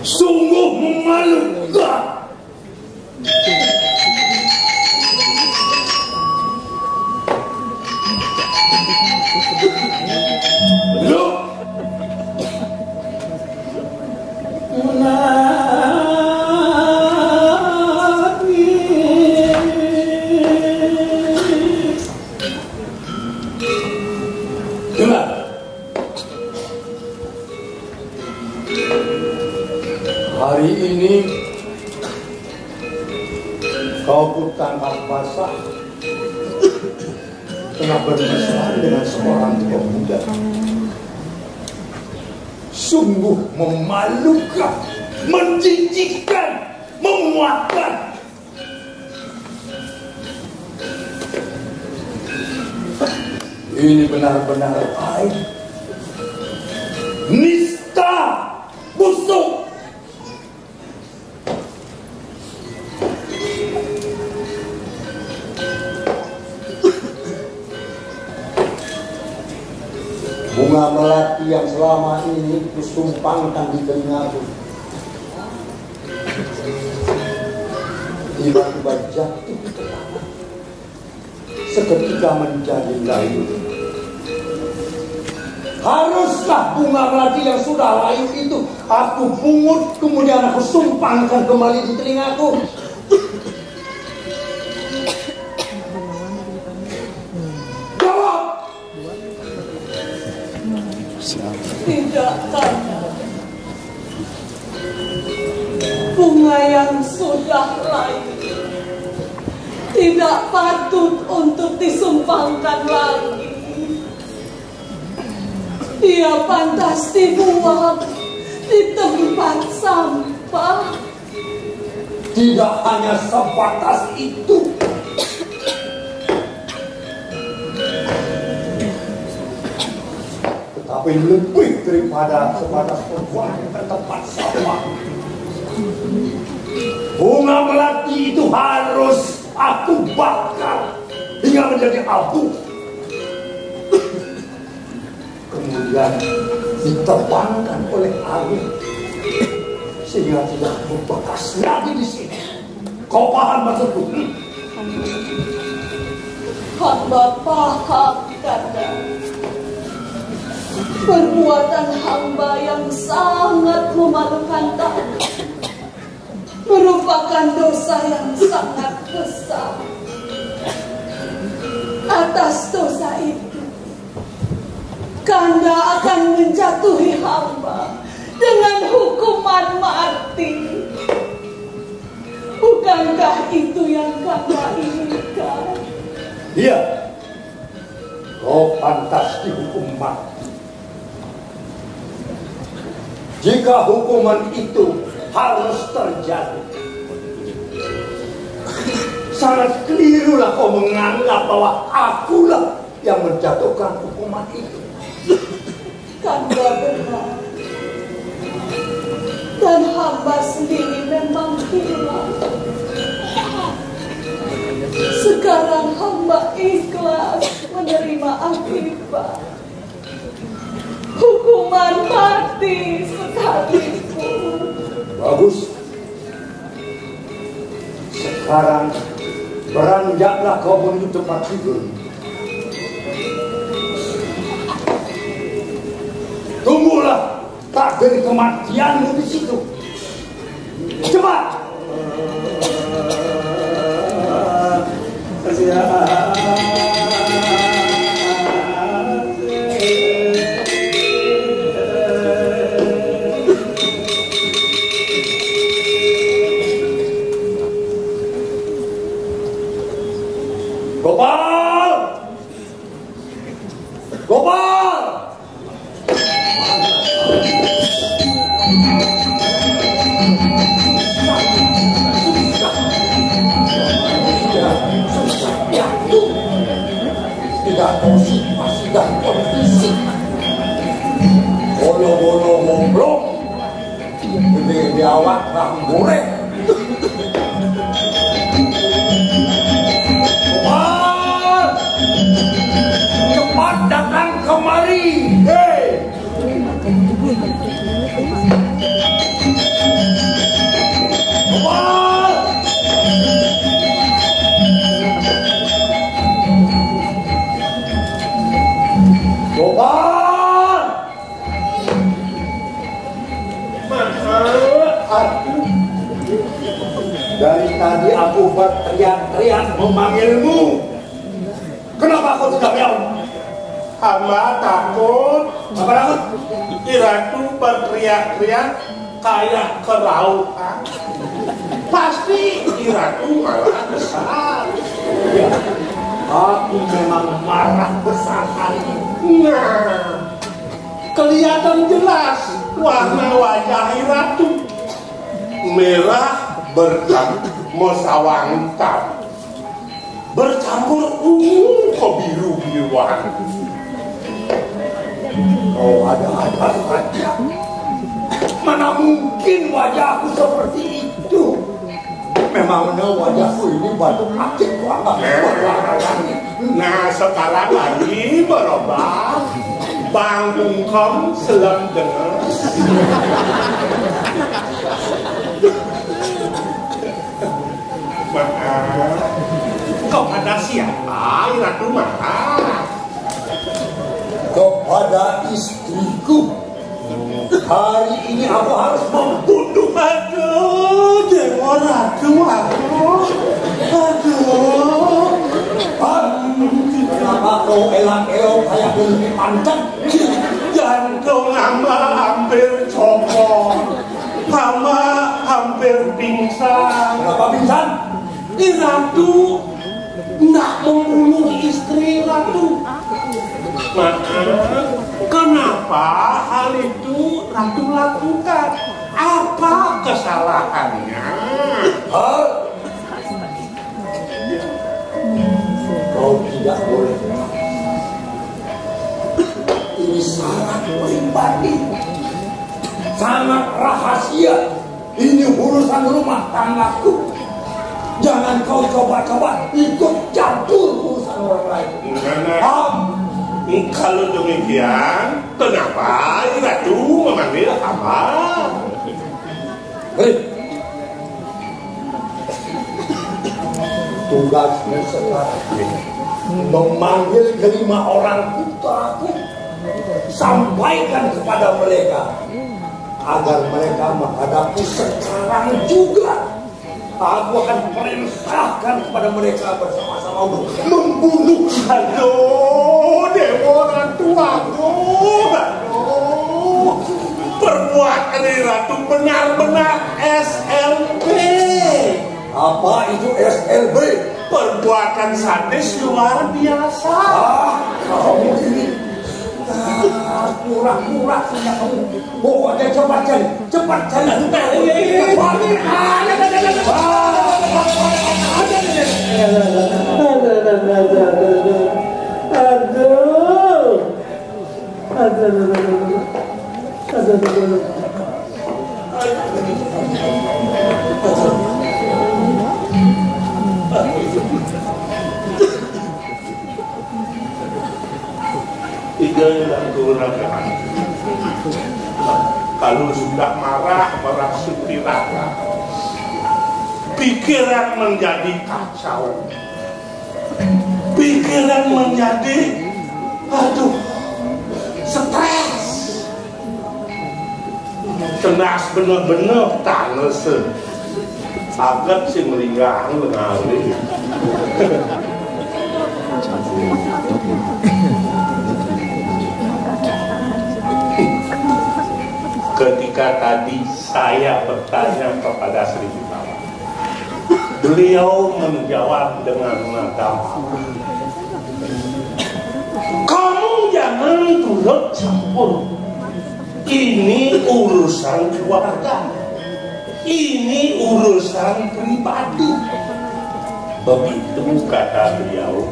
Sungguh memalukan. Loh, dengar. Hari ini kau kutangkap basah tengah bermesra dengan seorang pemuda. Sungguh memalukan, menjijikkan, memuakkan. Ini benar-benar aib, nista, busuk. Bunga melati yang selama ini kusumpangkan di telingaku tiba-tiba jatuh ke tanah, seketika menjadi layu. Haruskah bunga melati yang sudah layu itu aku pungut kemudian aku sumpangkan kembali di telingaku? Tidak, Kanda. Bunga yang sudah layu tidak patut untuk disumpangkan lagi. Dia pantas dibuang di tempat sampah. Tidak hanya sebatas itu, tapi lebih daripada sebatas pembuangan ke tempat sampah. Bunga melati itu harus aku bakar hingga menjadi abu, kemudian ditebangkan oleh angin sehingga tidak berbekas lagi di sini. Kau paham maksudku? Hamba paham, Kanda. Perbuatan hamba yang sangat memalukan tadi merupakan dosa yang sangat besar. Atas dosa itu, Kanda akan menjatuhi hamba dengan hukuman mati. Bukankah itu yang Kanda inginkan? Iya, kau pantas dihukum mati. Jika hukuman itu harus terjadi, sangat kelirulah kau menganggap bahwa akulah yang menjatuhkan hukuman itu. Kanda benar. Dan hamba sendiri memang hilang. Sekarang hamba ikhlas menerima akibat hukuman mati sekalipun. Bagus. Sekarang beranjaklah kau menuju tempat tidur. Tunggulah takdir kematianmu di situ. Cepat. Gopal! Gopal! Tidak kondisi, sudah kondisi. Bolo-bolo ngomblong, gede awak rambure. Gopal! Cepat datang kemari. berteriak-teriak memanggilmu. Kenapa kau tidak meow? Hamba takut. Apa takut? Ratu berteriak-teriak kayak kelautan. Pasti Ratu malah besar. Ya, aku memang marah besar hari ini. Nah, kelihatan jelas warna wajah Ratu. Merah bercampur sawang hitam, bercampur ke biru-biruan. Oh, ada-ada saja. Mana mungkin wajahku seperti itu? Memangnya wajahku ini batu akik warna warna-warni. Nah, sekarang lagi berubah. Bang Bungkom selam dengar. Maaf, kepada siapa Ratu marah? Kepada istriku. Hari ini aku harus membunuh. Aduh, Dewa Ratu, aduh. Kenapa kau elak-elok kayak lebih panjang? Jantung hamba hampir copot, hamba hampir pingsan. Kenapa pingsan? Ratu nak membunuh istri Ratu. Maaf, kenapa hal itu Ratu lakukan? Apa kesalahannya? Kau tidak boleh. Ini sangat pribadi, sangat rahasia. Ini urusan rumah tanggaku. Jangan kau coba-coba ikut campur urusan orang lain. Kalau demikian, kenapa Ratu memanggil hamba? Tugasmu sekarang memanggil kelima orang putraku, sampaikan kepada mereka agar mereka menghadapi sekarang juga. Aku akan perintahkan kepada mereka bersama-sama untuk membunuh. Aduh, Dewa Ratu, aduh. Perbuatan Ratu benar-benar SLB. Apa itu SLB? Perbuatan sadis luar biasa. Kamu ini pura-pura punya kamu. Pokoknya cepat cari. Tiga yang kurang. Kalau sudah marah merasuki rata, pikiran menjadi kacau, pikiran menjadi stres, cenas bener-bener tanes agak si melinggang lengali. Ketika tadi saya bertanya kepada Sri Bintang, beliau menjawab dengan nada marah. Kamu jangan turut campur. Ini urusan keluarga. Ini urusan pribadi. Begitu kata beliau.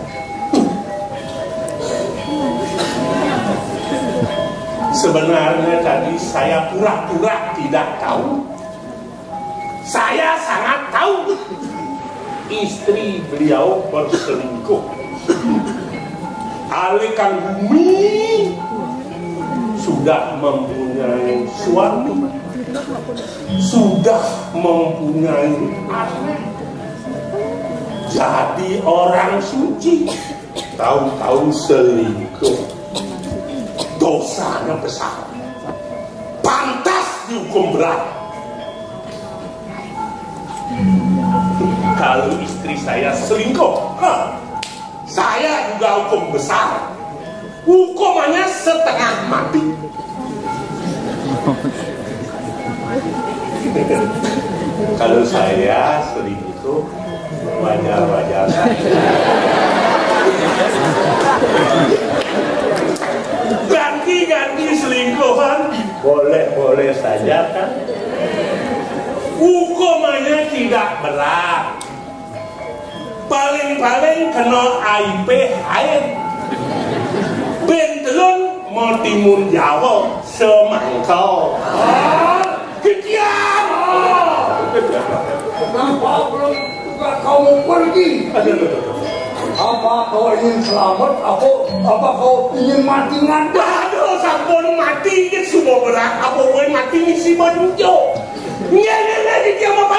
Sebenarnya tadi saya pura-pura tidak tahu. Saya sangat tahu istri beliau berselingkuh. Alikan bumi sudah mempunyai suami, sudah mempunyai anak, jadi orang suci, tahu-tahu selingkuh. Dosanya besar, pantas dihukum berat. kalau istri saya selingkuh, saya juga hukum besar. Hukumannya setengah mati. Kalau saya selingkuh, wajar-wajar saja. Ganti-ganti selingkuhan, boleh-boleh saja kan. Hukumannya tidak berat. Paling-paling kena IP haid. Bentelun mau timun Jawa semangkau. Kejam! Kenapa belum juga kamu pergi? Apa kau ingin selamat? Apa kau ingin mati nganda? Aduh, sampun mati ke semua berat. Apa gue mati ni si Bonjo? Nyanyi di dia apa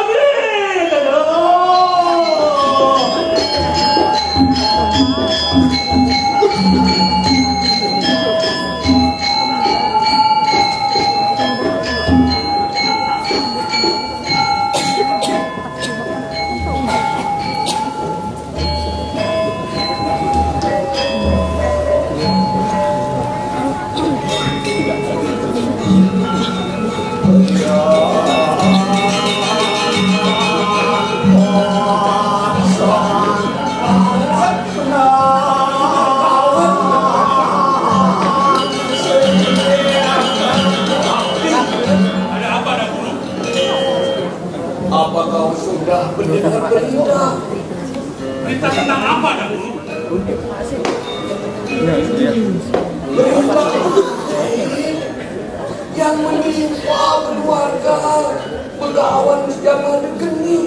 mendengar berita. Berita tentang apa, Dagu? Berita yang menimpa keluarga Begawan Jamal Geni.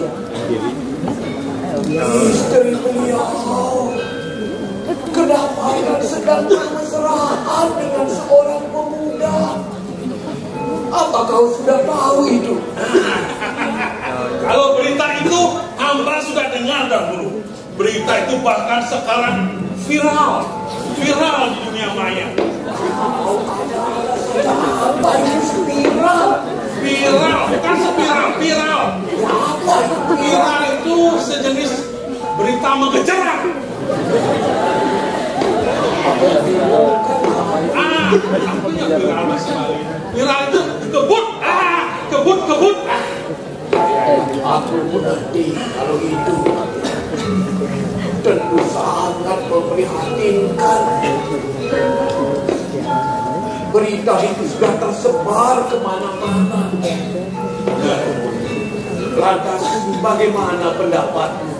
Istri beliau kedapatan sedang bermesraan dengan seorang pemuda. Apa kau sudah tahu itu? Kalau berita itu hamba sudah dengar dahulu. Berita itu bahkan sekarang viral di dunia maya. Apa itu viral? Viral, bukan spiral, viral. Apa itu Viral itu sejenis berita mengejutkan. Apanya viral Mas Mali? Viral itu kebut. Aku mengerti kalau itu tentu sangat memprihatinkan. Berita itu sudah tersebar kemana-mana. Lantas bagaimana pendapatmu?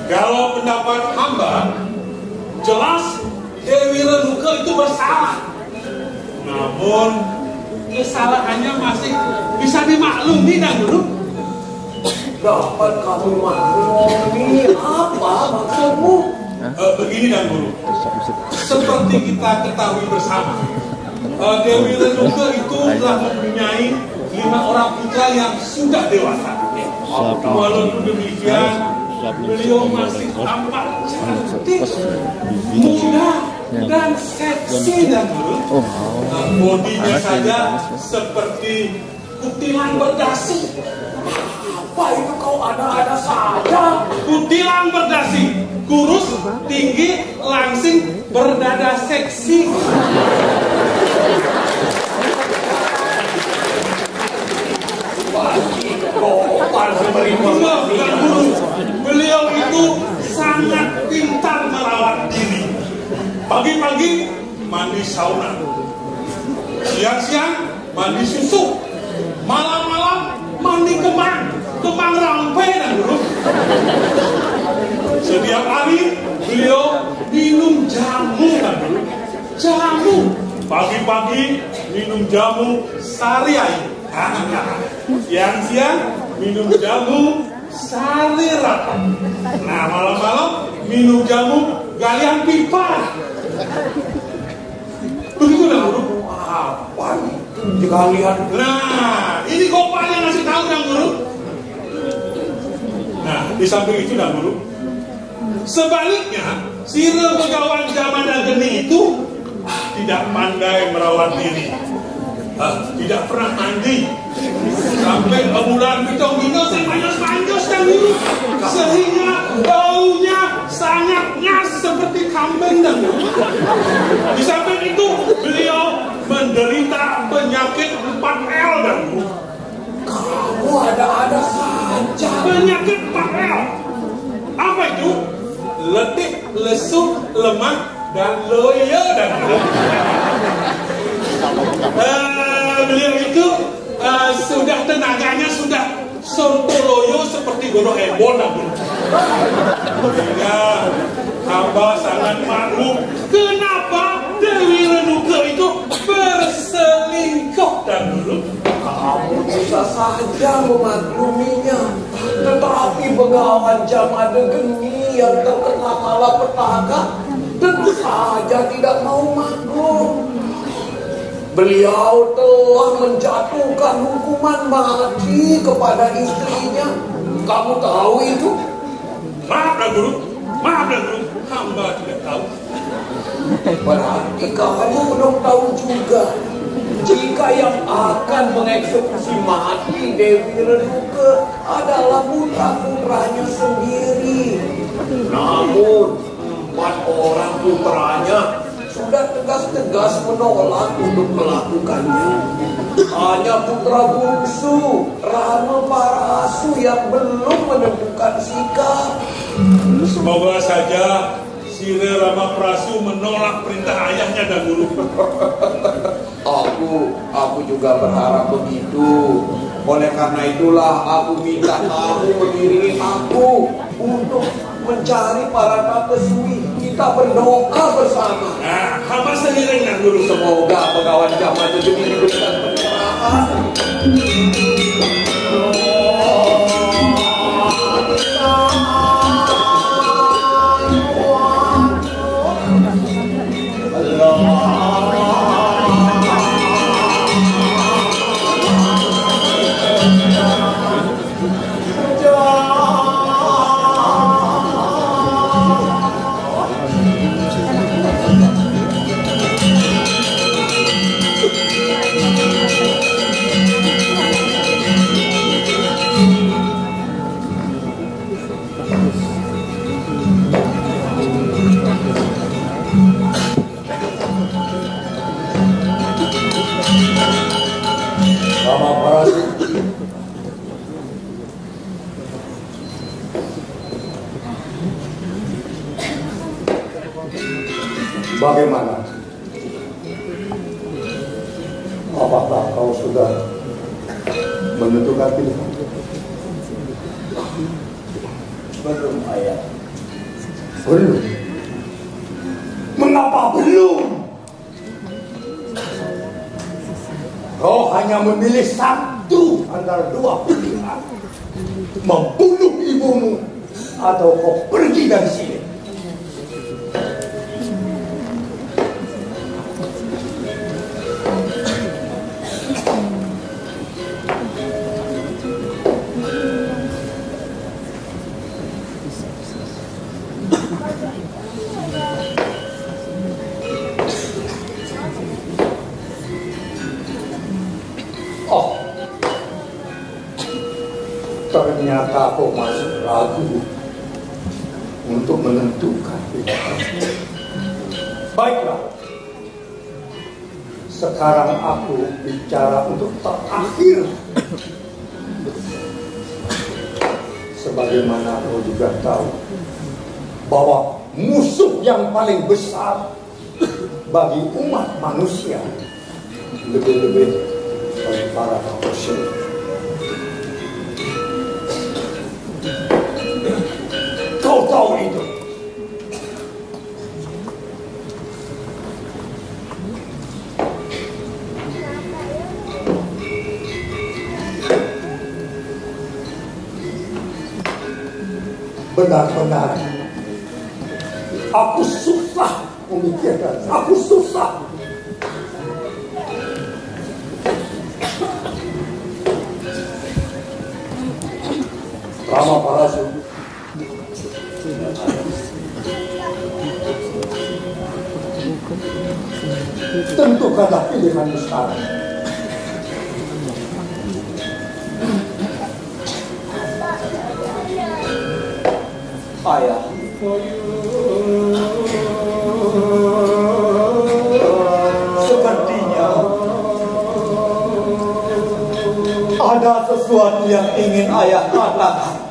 Kalau pendapat hamba, jelas Dewi Renuka itu bersalah. Namun kesalahannya masih bisa dimaklumi dahulu. Dapat kamu maklumi apa maksudmu? Begini dahulu, seperti kita ketahui bersama, Dewi Renuka itu telah mempunyai 5 orang putra yang sudah dewasa. Walaupun demikian, beliau masih tampak cantik, muda, dan seksi dahulu. Bodinya saja seperti kutilang berdasi. Apa itu kau ada-ada saja? Kutilang berdasi, kurus, tinggi, langsing, berdada seksi. Beliau itu sangat pintar merawat diri. Pagi-pagi mandi sauna, siang-siang mandi susu, malam-malam mandi kembang rampai dan dulu. Setiap hari beliau minum jamu dan dulu. Jamu pagi-pagi minum jamu sari air. Siang-siang minum jamu sari rata. Nah, malam-malam minum jamu galian pipa. Begitu dahulu. Apa itu kalian? Nah, ini Gopal yang ngasih tahu dahulu. Nah, di samping itu dahulu, sebaliknya si Begawan Jamal Geni itu tidak pandai merawat diri, tidak pernah mandi, Sampai bulan Pitung Dino sepanjos-panjos dan dulu, sehingga baunya sangat ngas seperti kambing dan dulu. Di samping itu beliau menderita penyakit 4L dan dulu. Kamu ada-ada saja. Penyakit 4L. Apa itu? Letih, lesu, lemah, dan loyo dan dulu. Beliau itu sudah tenaganya sudah sontoloyo seperti Doraemon namun. Ya, hamba sangat maklum kenapa Dewi Renuga itu berselingkuh dan dulu. Kamu bisa saja memakluminya, tetapi Begawan Jamadageni yang terkena malapetaka tentu saja tidak mau maklum. Beliau telah menjatuhkan hukuman mati kepada istrinya. Kamu tahu itu? Maaflah guru, hamba tidak tahu. Berarti kamu belum tahu juga jika yang akan mengeksekusi mati Dewi Renuga adalah putra-putranya sendiri. Namun 4 orang putranya sudah tegas-tegas menolak untuk melakukannya. Hanya putra bungsu Rama Parasu yang belum menentukan sikap. Semoga saja Sire Rama Prasu menolak perintah ayahnya dan guru. Aku juga berharap begitu. Oleh karena itulah aku minta kamu mengiringi aku untuk mencari para tapeswi. Kita berdoa bersama. Nah, hamba seiring dan guru. Semoga Begawan Jamadageni diberikan pencerahan. Bagaimana? Apakah kau sudah menentukan pilihan? Belum, ayah. Belum? Mengapa belum? Kau hanya memilih satu antara 2 pilihan. Membunuh ibumu atau kau pergi dari sini. Ternyata kau masih ragu untuk menentukan pilihan. Baiklah, sekarang aku bicara untuk terakhir. Sebagaimana kau juga tahu bahwa musuh yang paling besar bagi umat manusia, lebih-lebih bagi para manusia, kau tahu itu. Benar-benar aku susah memikirkan, aku susah. Rama Parasu, tentukanlah pilihanmu sekarang. Ayah, sepertinya ada sesuatu yang ingin ayah katakan.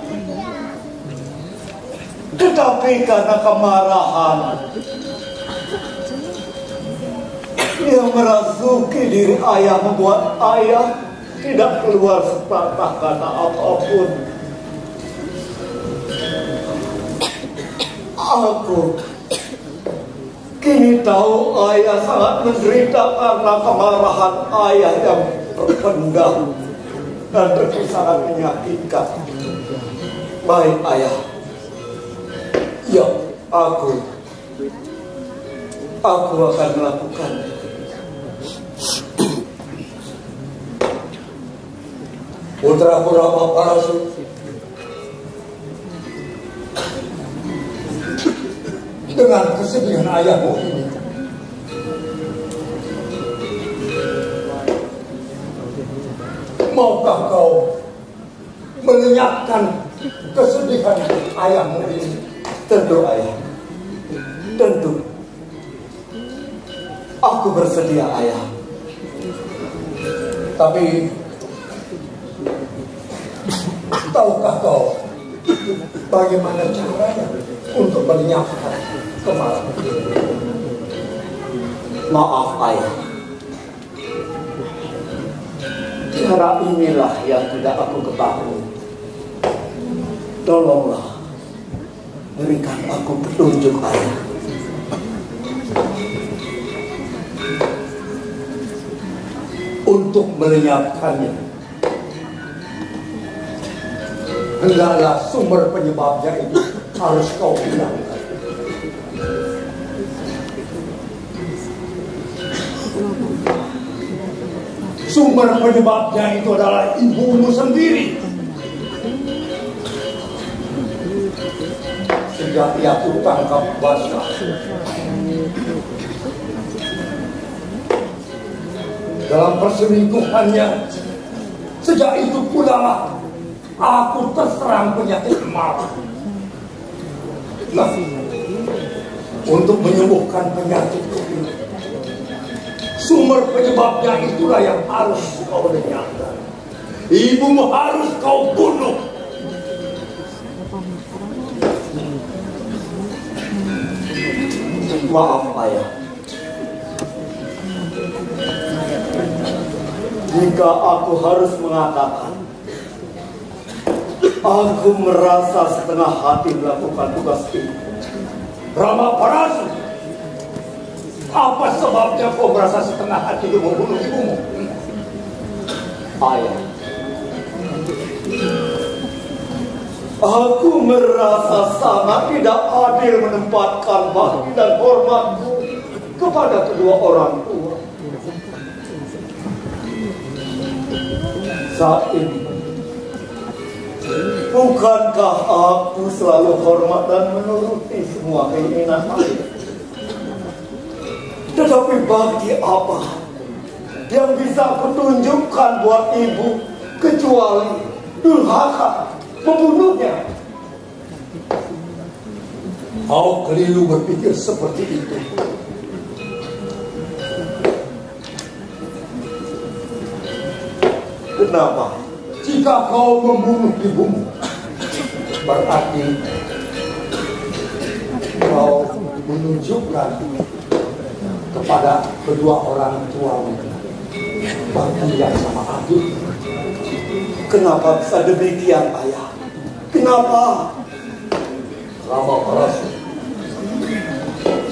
Tetapi karena kemarahan yang merasuki diri ayah membuat ayah tidak keluar sepatah kata apapun. Aku kini tahu ayah sangat menderita karena kemarahan ayah yang terpendam dan tentu sangat menyakitkan. Baik ayah, ya aku akan melakukannya. Putraku Rama Parasu, dengan kesedihan ayahmu ini, maukah kau melenyapkan kesedihan ayahmu ini? Tentu ayah, tentu. Aku bersedia ayah. Tapi tahukah kau bagaimana caranya untuk melenyapkan kemarahan? Maaf ayah, cara inilah yang tidak aku ketahui. Tolonglah berikan aku petunjuk ayah. Untuk melenyapkannya, hendaklah sumber penyebabnya itu harus kau hilangkan. Sumber penyebabnya itu adalah ibumu sendiri. Sejak ia kutangkap basah, dalam perselingkuhannya, sejak itu pula lah aku terserang penyakit marah. Nah, untuk menyembuhkan penyakit ini, sumber penyebabnya itulah yang harus kau lenyapkan. Ibumu harus kau bunuh. Maaf ayah, jika aku harus mengatakan, aku merasa setengah hati melakukan tugas ini. Rama Parasu, apa sebabnya kau merasa setengah hati untuk membunuh ibumu? Ayah, aku merasa sangat tidak adil menempatkan bakti dan hormatku kepada kedua orang tua. Saat ini, bukankah aku selalu hormat dan menuruti semua keinginan ayah? Tetapi bakti apa yang bisa aku tunjukkan buat ibu kecuali durhaka membunuhnya? Kau keliru berpikir seperti itu. Kenapa? Jika kau membunuh ibumu, berarti kau menunjukkan kepada kedua orang tuamu bakti yang sama adil. Kenapa bisa demikian ayah? Kenapa? Rama Parasu,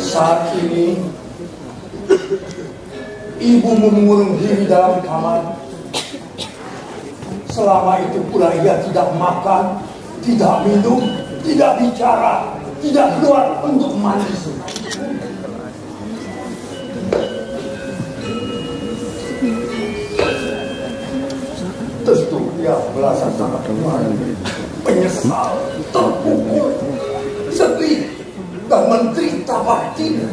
saat ini ibumu mengurung diri dalam kamar. Selama itu pula ia tidak makan, tidak minum, tidak bicara, tidak keluar untuk mandi. Tentu ia merasa sangat menyesal, terpukul, sedih, dan menderita batin.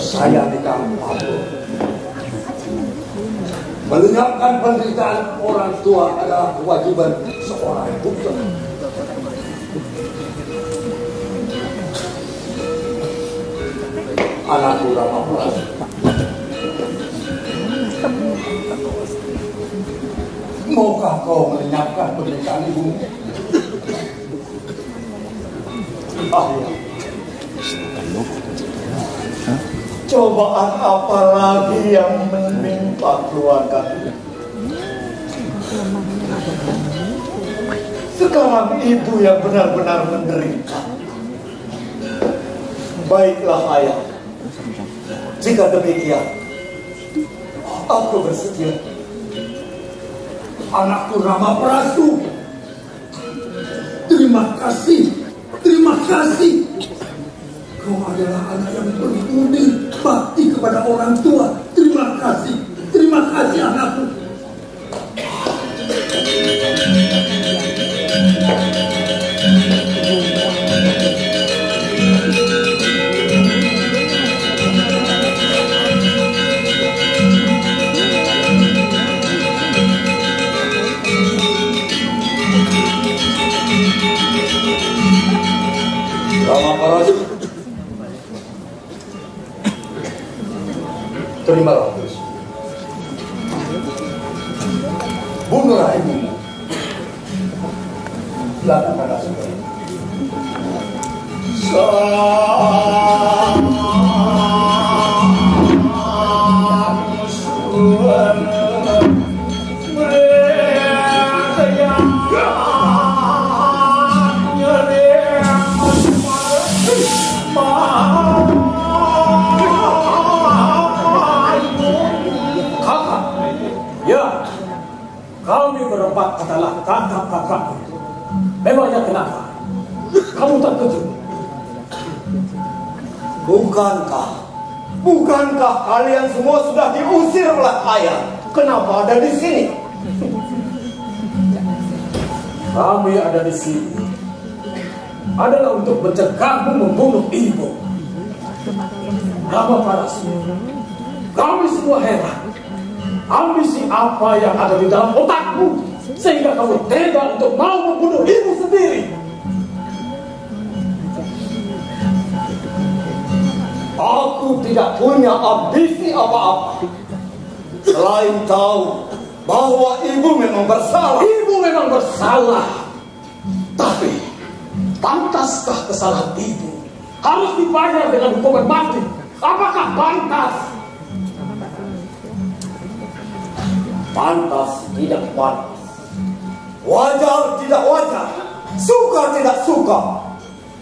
Saya di kampung Melenyapkan penderitaan orang tua adalah kewajiban seorang putra. Anakku Rama Prabu, maukah kau melenyapkan penderitaan ibumu? Ayah, cobaan apa lagi yang menimpa keluarga? Sekarang ibu yang benar-benar menderita. Baiklah ayah, jika demikian aku bersedia. Anakku Rama Prabu, terima kasih, terima kasih. Kau adalah anak yang berbudi bakti kepada orang tua. Terima kasih anakku. Rama Prabu, terimalah terus. Bunuhlah ibumu. Lakukanlah seperti itu. Kami berempat adalah kakak-kakak. Memangnya kenapa? Kamu terkejut? Bukankah kalian semua sudah diusir oleh ayah? Kenapa ada di sini? Kami ada di sini adalah untuk mencegahmu membunuh ibu. Rama Prabu, kami semua heran. Ambisi apa yang ada di dalam otakmu sehingga kamu tega untuk mau membunuh ibu sendiri? Aku tidak punya ambisi apa-apa selain tahu bahwa ibu memang bersalah. Ibu memang bersalah, tapi pantaskah kesalahan ibu harus dibayar dengan hukuman mati? Apakah pantas? Pantas tidak pantas, wajar tidak wajar, suka tidak suka,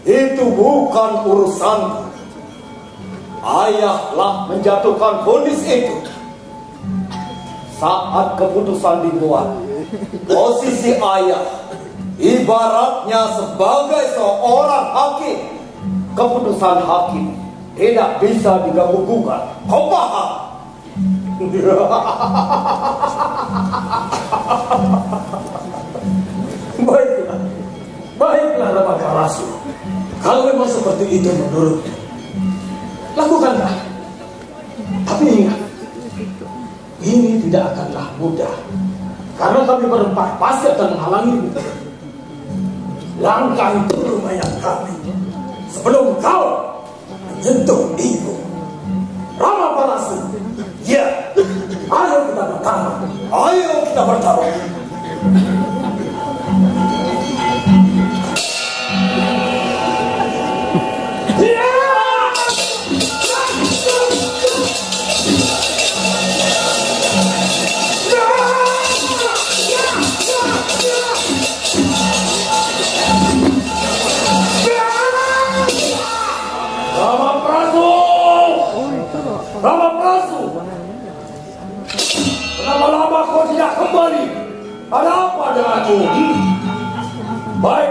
itu bukan urusanku. Ayahlah menjatuhkan vonis itu. Saat keputusan dibuat, posisi ayah ibaratnya sebagai seorang hakim. Keputusan hakim tidak bisa diganggu-gugat. Kau paham? Baiklah Rama Prabu. Kalau memang seperti itu menurutmu, lakukanlah. Tapi ingat, ini tidak akanlah mudah, karena kami berempat pasti akan menghalangimu. Langkahi dulu mayat kami sebelum kau menyentuh ibu. Rama Prabu, ya, ayo kita bertarung. Rama Prabu, kenapa lama kau tidak kembali? Ada apa denganmu? Baik,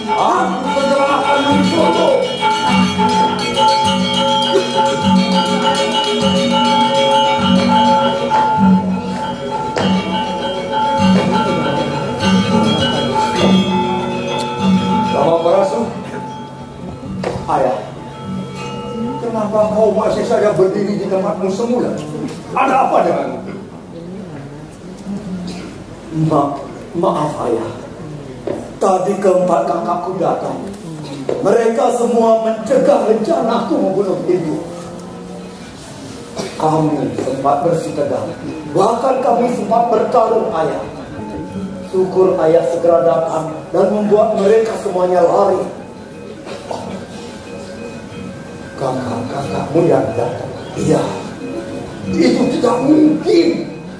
aku menyerahkan diriku. Rama Prabu, ayah, kenapa kau masih saja berdiri di tempatmu semula? Ada apa denganmu? Maaf ayah. Tadi keempat kakakku datang. Mereka semua mencegah rencanaku membunuh ibu. Kami sempat bersih tegang. Bahkan kami sempat bertarung ayah. Syukur ayah segera datang dan membuat mereka semuanya lari. Kakak-kakakmu yang datang. Iya. Itu tidak mungkin.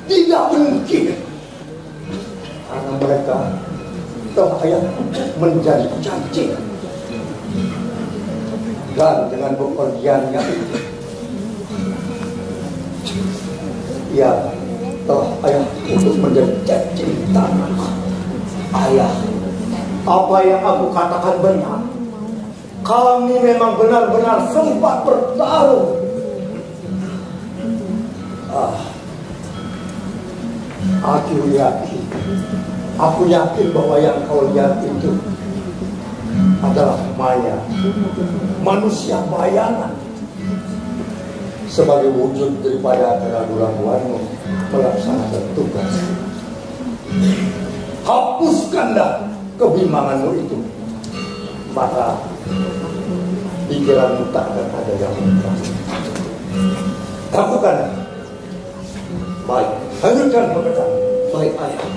Tidak mungkin. Karena mereka telah ayah menjadi cacing. Dan dengan bepergiannya ya telah ayah untuk menjadi cacing tanah. Ayah, apa yang aku katakan benar. Kami memang benar-benar sempat bertarung. Aku yakin bahwa yang kau lihat itu adalah maya, manusia bayangan, sebagai wujud daripada keraguan-raguanmu melaksanakan tugas. Hapuskanlah kebimbanganmu itu, maka pikiranmu tak akan ada yang pasti. Lakukan. Baik, lanjutkan pekerjaan. Baik ayah.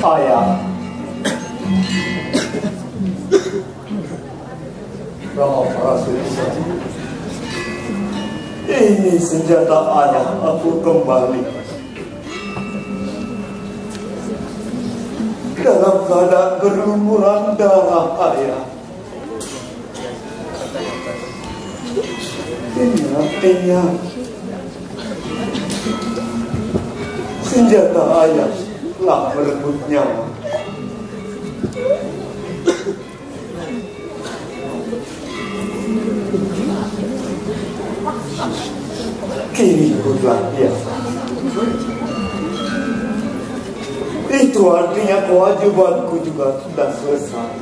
Ayah, ini senjata ayah, aku kembali dalam keadaan berlumuran darah ayah. Ini artinya senjata ayah telah merebut nyawa. Kini telah biasa. Itu artinya kewajibanku juga sudah selesai.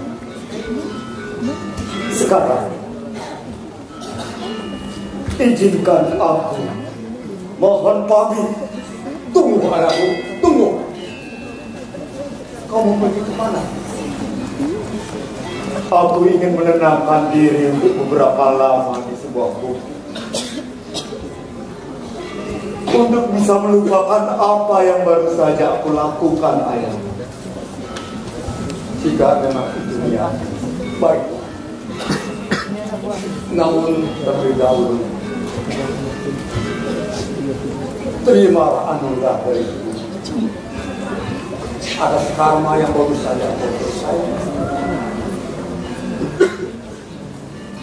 Sekarang izinkan aku mohon pamit. Tunggu anakku, tunggu. Kamu pergi kemana? Aku ingin menenangkan diri untuk beberapa lama di sebuah bukit. untuk bisa melupakan apa yang baru saja aku lakukan, ayah. Jika memang itu niat, baik. Namun terlebih dahulu, terimalah anugerah dari Ibu atas karma yang baru saja untuk saya.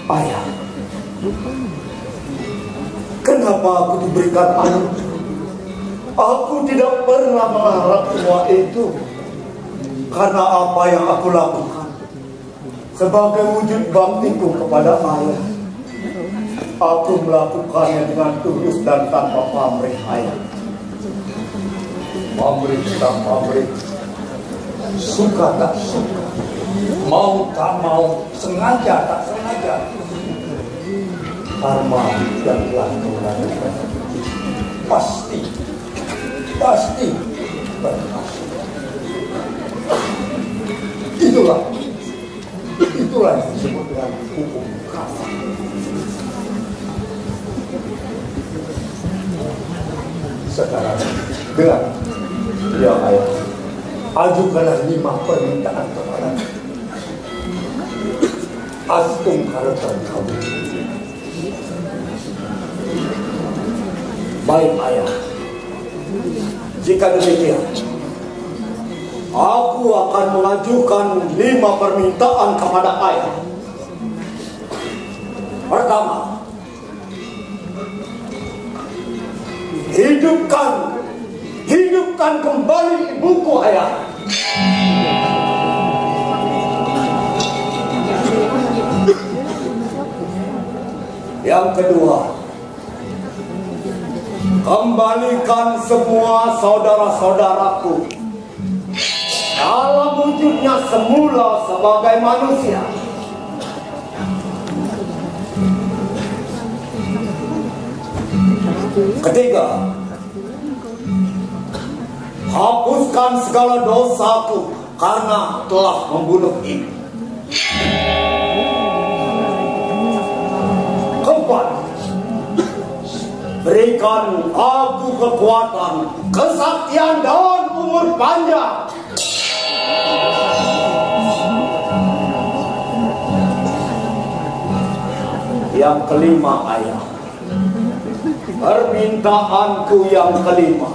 Ayah, kenapa aku diberikan anugerah? Aku tidak pernah mengharap semua itu. Karena apa yang aku lakukan sebagai wujud baktiku kepada ayah, aku melakukannya dengan tulus dan tanpa pamrih, ayah. Pamrih tak pamrih, suka tak suka, mau tak mau, sengaja tak sengaja, karma yang telah kau lakukan pasti berhasil. Itulah yang disebut dengan hukum karma. Sekarang dengan ya ayah, ajukanlah 5 permintaan kepada Astung Karetan kamu. Baik ayah, jika demikian, aku akan mengajukan 5 permintaan kepada ayah. Pertama, hidupkan kembali ibuku, ayah. Yang kedua, kembalikan semua saudara-saudaraku dalam wujudnya semula sebagai manusia. Ketiga, hapuskan segala dosaku karena telah membunuh ibu. Keempat, berikan aku kekuatan, kesaktian dan umur panjang. Yang kelima, ayah, permintaanku yang kelima,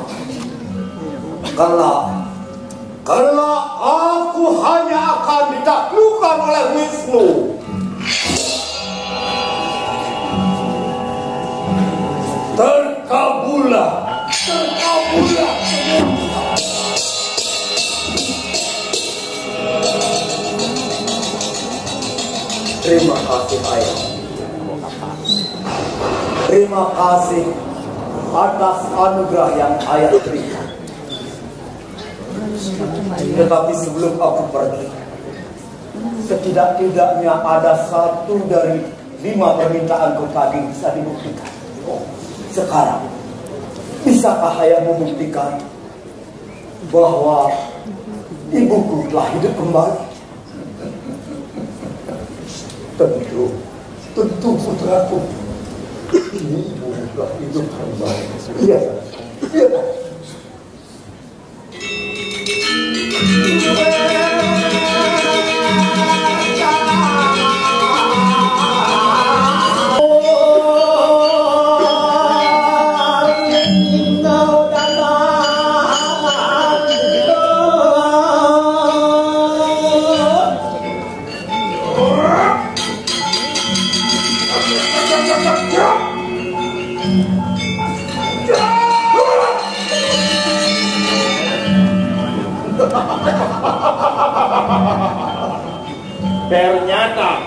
kelak aku hanya akan ditaklukkan oleh Wisnu. Terkabulah. Terima kasih, ayah. Terima kasih atas anugerah yang ayah berikan. Tetapi sebelum aku pergi, setidak-tidaknya ada 1 dari 5 permintaanku tadi bisa dibuktikan. Sekarang, bisakah ayah membuktikan bahwa ibuku telah hidup kembali? Tentu putraku. Ini ibu telah hidup kembali. Iya. Ternyata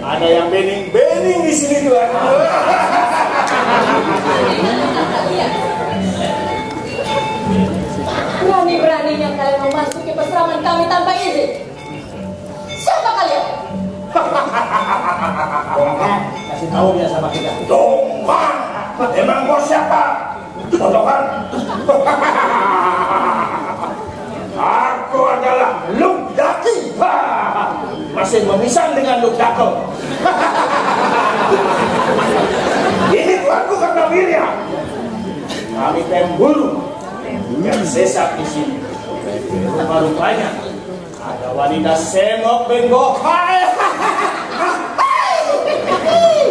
ada yang bening-bening di sini tuh. Berani-beraninya kalian memasuki peseraman kami tanpa izin. Siapa kalian? Dongkang, kasih tahu dia sama kita. Dongkang, emang bos siapa? Dongkang. Aku adalah Lugdaki. Masih memisah dengan Lugdako. Ini tuanku Karnawirya. kami pemburu yang sesat di sini. Rupa-rupanya ada wanita semok benggok.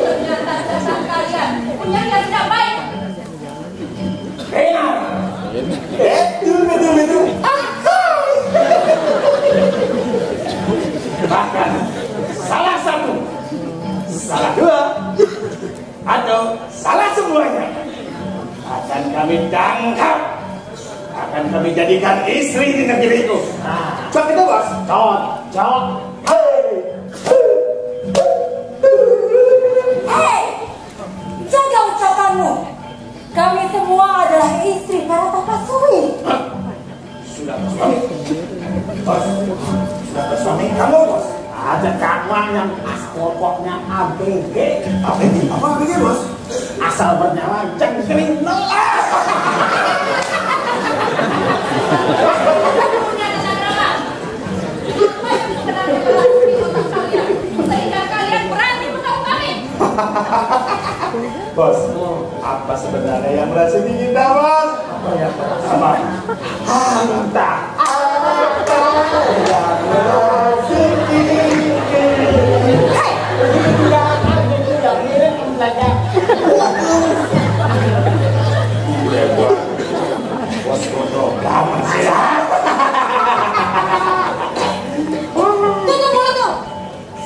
Ternyata dasar kalian punya yang tidak baik. Benar. Betul. Bahkan salah satu, salah dua, atau salah semuanya akan kami tangkap, akan kami jadikan istri di negeri itu. Cok itu bos, cok. Hei, jaga ucapanmu. Kami semua adalah istri para Takasui. Sudah bersuami, bos. Sudah bersuami kamu bos. Ada kawan yang pokoknya ABG. ABG? Apa ABG bos? Asal bernyawa jengkring. Sehingga kalian berani mengganggu kami. Bos, apa sebenarnya yang merasa diindah, Bos? Apa yang pertama? Hanta. Yang merasa diindah. Bos bodoh, kamu saya. Tutup mulutmu.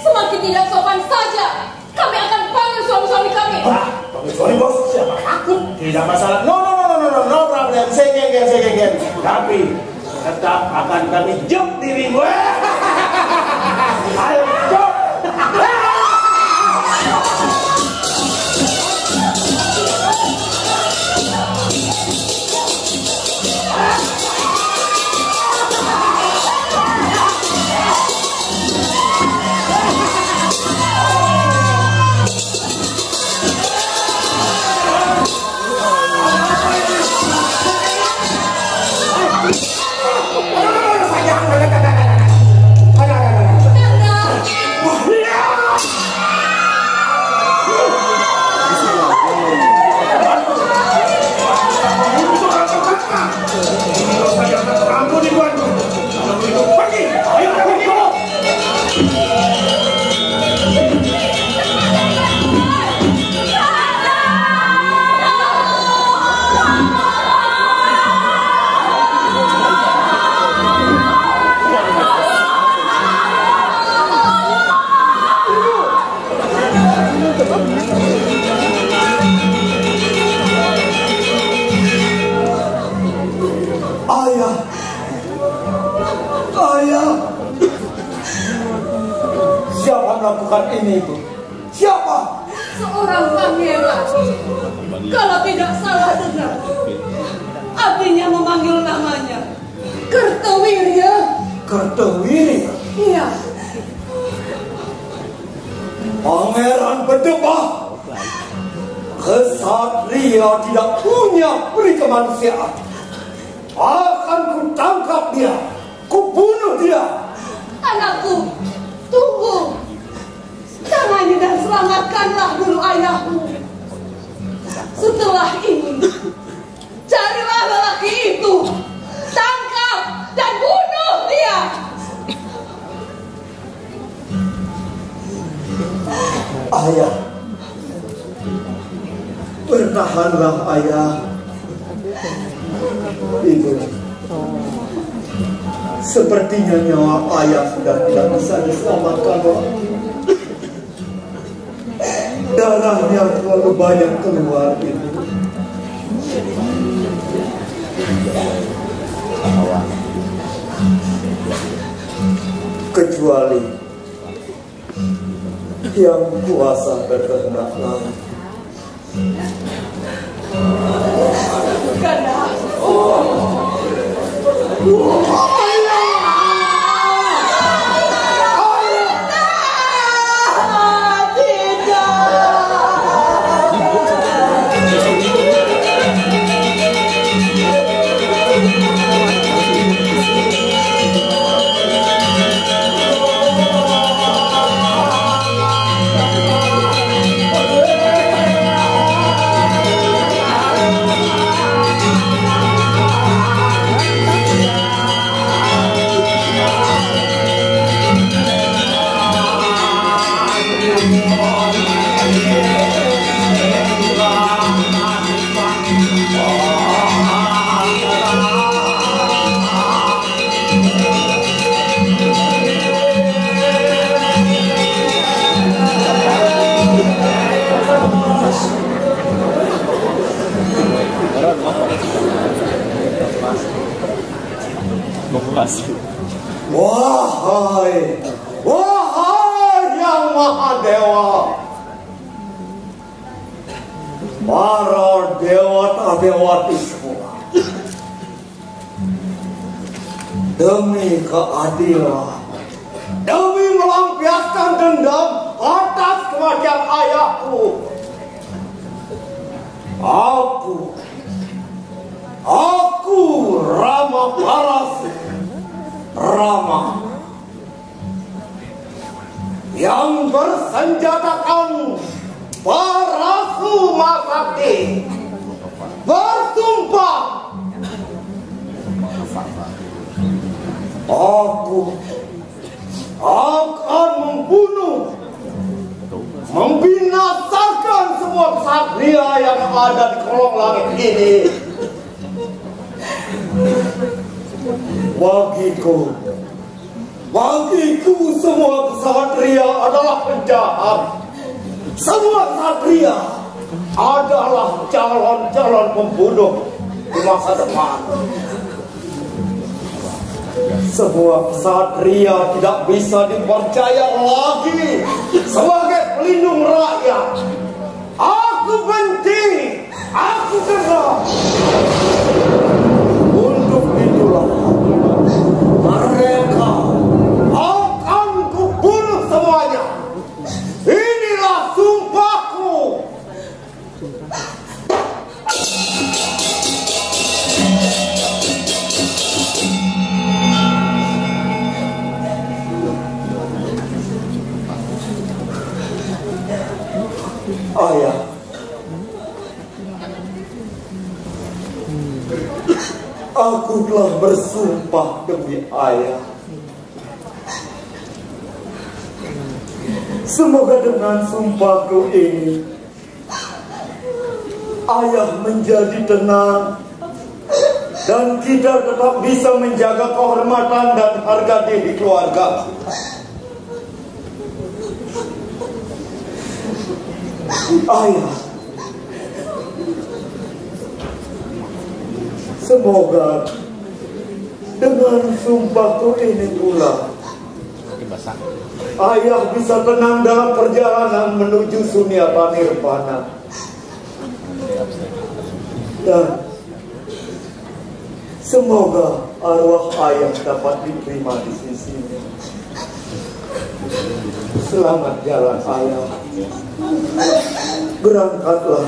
Semakin tidak sopan saja, kami akan panggil suami-suami kami. Sorry bos, siapa takut? Tidak masalah. No problem. Saya genggen. Tapi tetap akan kami jok dirimu. Ayo jok. Ayah, siapa melakukan ini itu? Siapa? Seorang pangeran. Kalau tidak salah dengar, abdinya memanggil namanya Kertawirya. Kertawirya? Iya. Pangeran berdebah. Kesatria tidak punya peri kemanusiaan. Akan kutangkap dia, kubunuh dia. Anakku, tunggu. Tangani dan selamatkanlah dulu ayahmu. Setelah ini, carilah lelaki itu, tangkap dan bunuh dia. Ayah, bertahanlah ayah. Ibu, sepertinya nyawa ayah sudah tidak bisa diselamatkan. Darahnya terlalu banyak keluar, Ibu. Kecuali yang kuasa berkehendak lain. Karena Wahai Yang Maha Dewa, para dewata-dewati semua, demi keadilan, demi melampiaskan dendam atas kematian ayahku, aku Rama Parasut, Rama yang bersenjatakan Parasuma Sakti, bersumpah aku akan membunuh, membinasakan semua ksatria yang ada di kolong langit ini. Bagiku semua ksatria adalah penjahat. Semua ksatria adalah calon-calon pembunuh di masa depan. Semua ksatria tidak bisa dipercaya lagi sebagai pelindung rakyat. Aku benci, aku geram. Untuk itulah mereka akan kubunuh semuanya. Inilah sumpahku. Ayah, aku telah bersumpah demi ayah. Semoga dengan sumpahku ini ayah menjadi tenang dan kita tetap bisa menjaga kehormatan dan harga diri keluarga. Ayah, semoga dengan sumpahku ini pula ayah bisa tenang dalam perjalanan menuju sunyata nirvana. Dan semoga arwah ayah dapat diterima di sisinya. Selamat jalan ayah. Berangkatlah.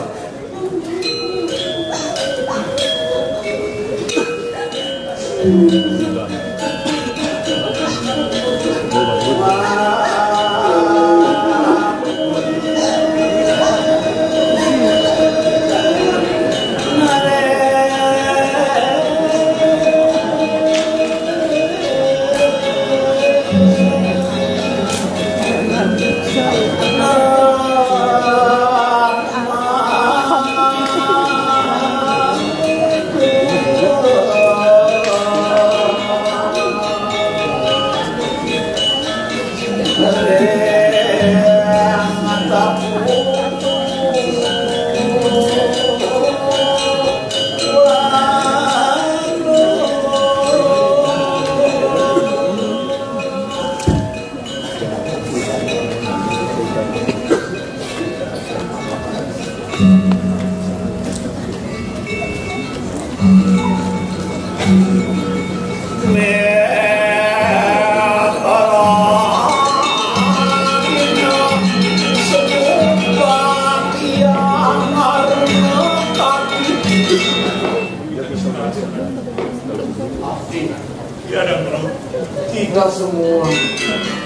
Kita semua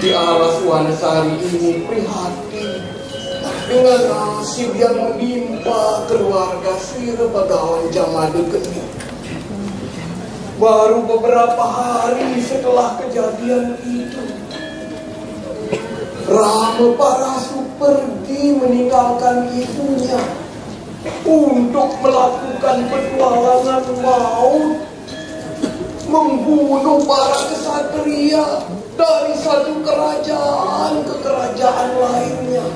di alas Wanasari ini prihatin dengan nasib yang menimpa keluarga Swira Begawan Jamadu ini. Baru beberapa hari setelah kejadian itu, Rama Parasut pergi meninggalkan ibunya untuk melakukan petualangan maut, membunuh para kesatria dari satu kerajaan ke kerajaan lainnya.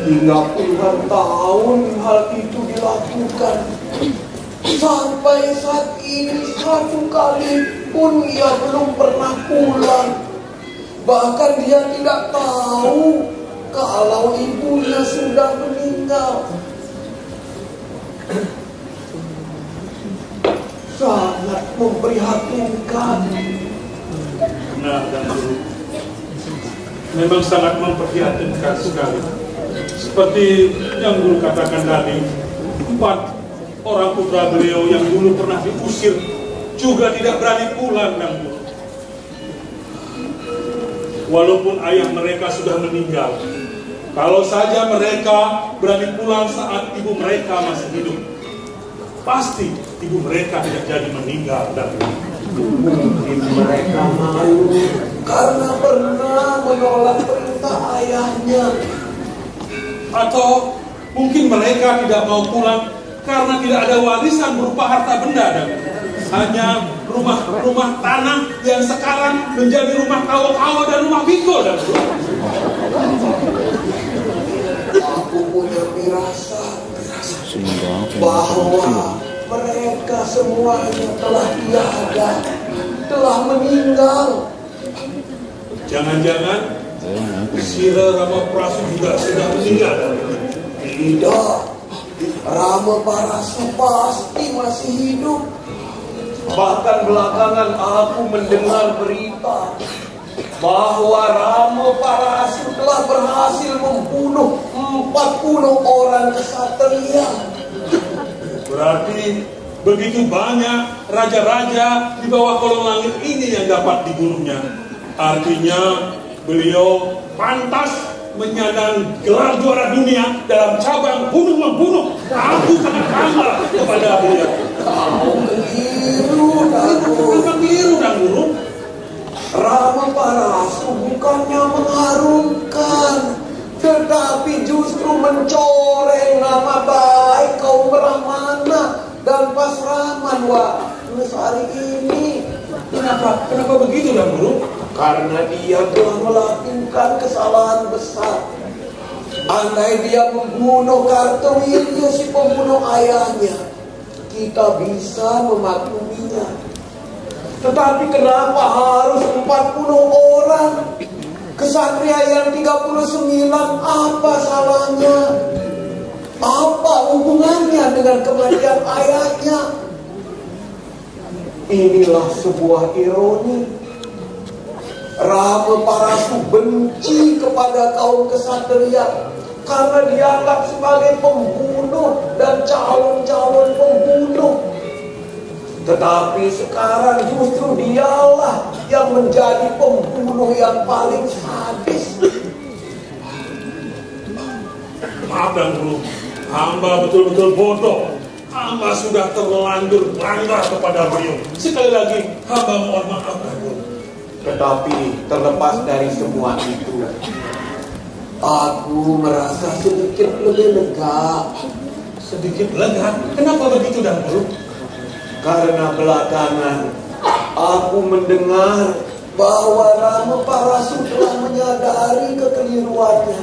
Hingga puluhan tahun hal itu dilakukan. Sampai saat ini satu kali pun ia belum pernah pulang. Bahkan dia tidak tahu kalau ibunya sudah meninggal. Sangat memprihatinkan. Benar dan Guru, memang sangat memprihatinkan sekali. Seperti yang Guru katakan tadi, 4 orang putra beliau yang dulu pernah diusir juga tidak berani pulang dan Guru. Walaupun ayah mereka sudah meninggal, kalau saja mereka berani pulang saat ibu mereka masih hidup, pasti ibu mereka tidak jadi meninggal dan mungkin mereka malu karena pernah menolak perintah ayahnya. Atau mungkin mereka tidak mau pulang karena tidak ada warisan berupa harta benda dan hanya rumah tanah yang sekarang menjadi rumah kawa-kawa dan rumah pikul dan aku punya firasat bahwa mereka semuanya telah tiada, telah meninggal. Jangan-jangan Sira Ramaprasu juga sudah meninggal. Tidak, Ramaprasu pasti masih hidup. Bahkan belakangan aku mendengar berita bahwa Ramaprasu telah berhasil membunuh 40 orang kesatria. Berarti begitu banyak raja-raja di bawah kolong langit ini yang dapat dibunuhnya. Artinya beliau pantas menyandang gelar juara dunia dalam cabang bunuh-membunuh. Aku sangat bangga kepada beliau. Kau keliru dan Guru. Ramaprasu bukannya mengharumkan, tetapi justru mencoreng nama baik kaum Brahmana dan Pasraman. Wah, hari ini Kenapa begitu dan Guru? karena dia telah melakukan kesalahan besar. Andai dia membunuh Kartawirya, si pembunuh ayahnya, kita bisa memakluminya. Tetapi kenapa harus 40 orang? Kesatria yang 39 apa salahnya? Apa hubungannya dengan kematian ayahnya? Inilah sebuah ironi. Ramaprasu benci kepada kaum kesatria karena dianggap sebagai pembunuh dan calon-calon pembunuh. Tetapi sekarang justru dialah yang menjadi pembunuh yang paling sadis. Maaf dan Guru, hamba betul-betul bodoh. Hamba sudah terlanjur melanggar kepada beliau. Sekali lagi, hamba mohon maaf dan Guru. Tetapi terlepas dari semua itu, aku merasa sedikit lebih lega. Sedikit lega? Kenapa begitu dan Guru? Karena belakangan aku mendengar bahwa Ramaprasu telah menyadari kekeliruannya.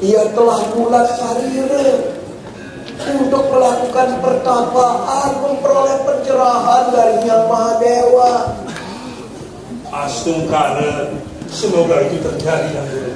Ia telah bulat sarira untuk melakukan pertapaan, memperoleh pencerahan dari Yang Maha Dewa. Astungkara, semoga itu terjadi dan Guru.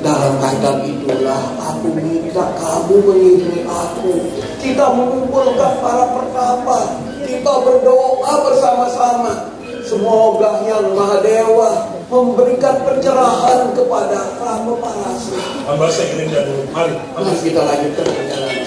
Dalam kaitan itulah aku minta kamu mengiringi aku. Kita mengumpulkan para pertapa. Kita berdoa bersama-sama. Semoga Yang Maha Dewa memberikan pencerahan kepada Ramaprasu. Hamba seiring dan Guru. Mari kita lanjutkan perjalanan.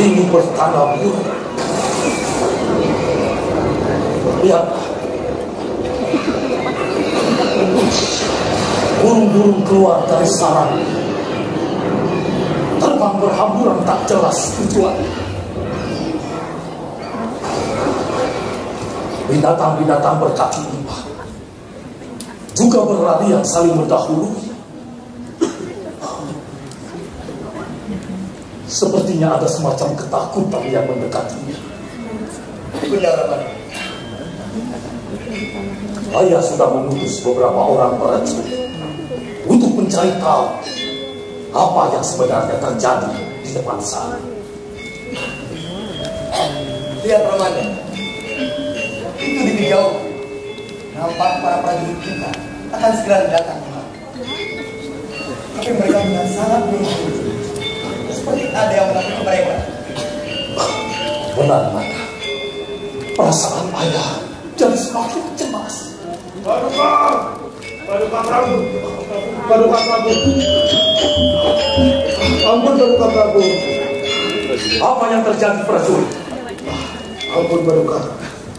ini bertanda buruk. Lihatlah, burung-burung keluar dari sarang, terbang berhamburan tak jelas tujuan. Binatang-binatang berkaki 4 juga berlarian saling mendahului. Sepertinya ada semacam ketakutan yang mendekatinya. Benar, Raman. Ayah sudah mengutus beberapa orang prajurit untuk mencari tahu apa yang sebenarnya terjadi di depan sana. Lihat, Raman. Itu di jauh. Nampak para prajurit kita akan segera datang. Tapi mereka dengan sangat buru-buru. Seperti ada yang menakuti mereka. Benar, Mata. Perasaan ayah jadi semakin cemas. Paduka Prabu. Paduka Prabu. Ampun Paduka Prabu. Apa yang terjadi, prajurit? Ampun Paduka.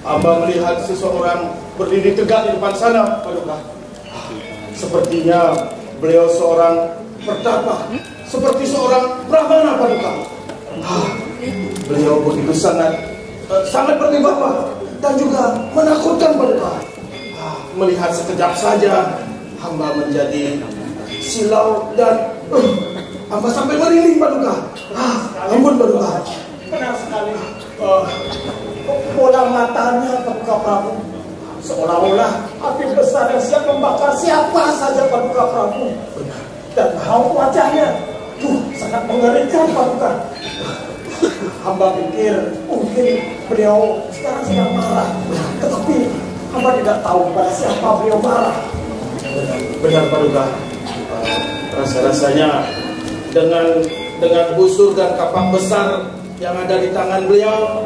Hamba melihat seseorang berdiri tegak di depan sana, Paduka. Sepertinya beliau seorang pertapa, seperti seorang brahmana, Paduka. Beliau begitu sangat berwibawa dan juga menakutkan, Paduka. Melihat sekejap saja, hamba menjadi silau dan hamba sampai merinding, Paduka. Ampun, Paduka. Benar sekali. Bola matanya Paduka Prabu. Seolah-olah api besar yang siap membakar siapa saja, Paduka Prabu. Dan raut wajahnya sangat mengerikan, Paduka. Hamba pikir mungkin beliau sekarang sedang marah, tetapi hamba tidak tahu pada siapa beliau marah. Benar, Paduka. Rasa-rasanya dengan busur dan kapak besar yang ada di tangan beliau,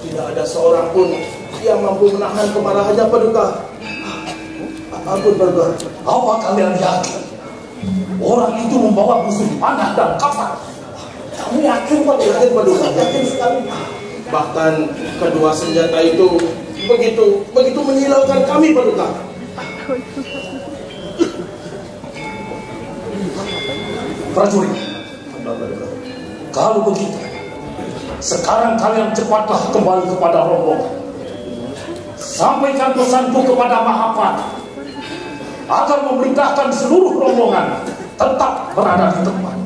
tidak ada seorang pun yang mampu menahan kemarahannya, Paduka. Ampun, Paduka. Apa kalian yakin orang itu membawa busur panah dan kapak? Kamu yakin, Paduka? Yakin, Paduka. Yakin sekali. Bahkan kedua senjata itu begitu menyilaukan kami, Paduka. Prajurit, kalau begitu, sekarang kalian cepatlah kembali kepada rombongan. Sampaikan pesanku kepada Mahapati agar memerintahkan seluruh rombongan tetap berada di tempat,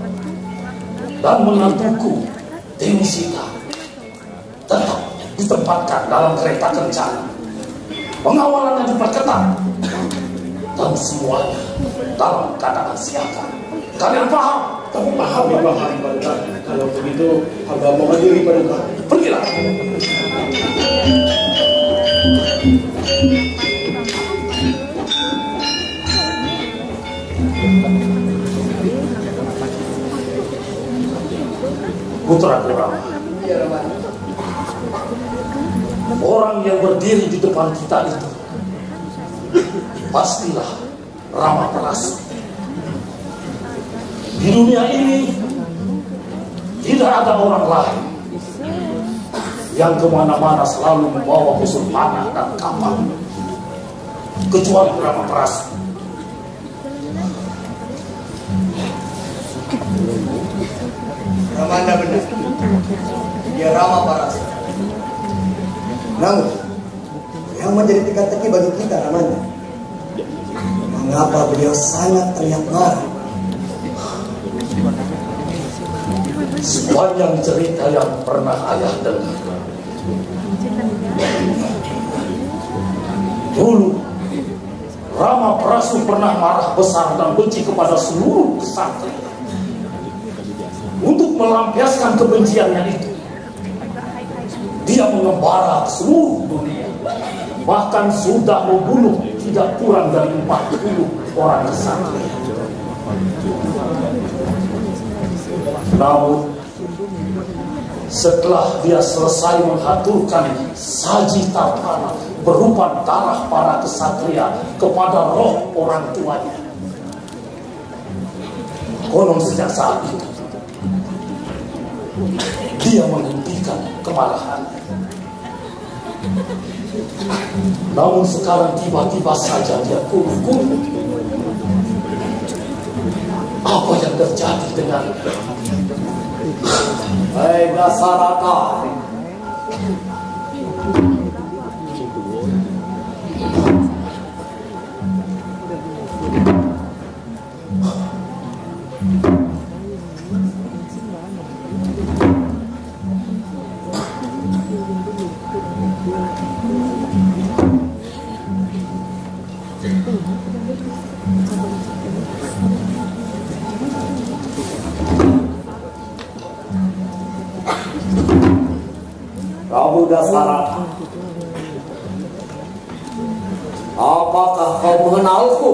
dan menantuku Dewi Sita tetap ditempatkan dalam kereta kencana. Pengawalannya diperketat dan semuanya dalam keadaan siaga. Kalian paham? Kamu paham, ya, paham, Paduka. Kalau begitu, hamba mohon diri, Paduka. Pergilah. Putra Rama. Iya, Raman. Orang yang berdiri di depan kita itu pastilah Rama Prasu. Di dunia ini tidak ada orang lain yang kemana-mana selalu membawa busur panah dan kapak kecuali Rama Prasu. Ramanda benar. Dia Rama Prasu. Namun, yang menjadi teka-teki bagi kita, Ramanda, mengapa beliau sangat terlihat marah? Sepanjang cerita yang pernah ayah dengar, dulu Rama Prasu pernah marah besar dan benci kepada seluruh kesatria. Untuk melampiaskan kebenciannya itu, dia mengembara ke seluruh dunia, bahkan sudah membunuh tidak kurang dari 40 orang kesatria. Namun setelah dia selesai menghaturkan saji tarkana berupa darah para kesatria kepada roh orang tuanya, konon sejak saat itu dia menghentikan kemarahan. Namun sekarang tiba-tiba saja dia kumuh-kumuh. Apa yang terjadi dengan Hei Dasaraka, Prabu Dasaraka, apakah kau mengenalku?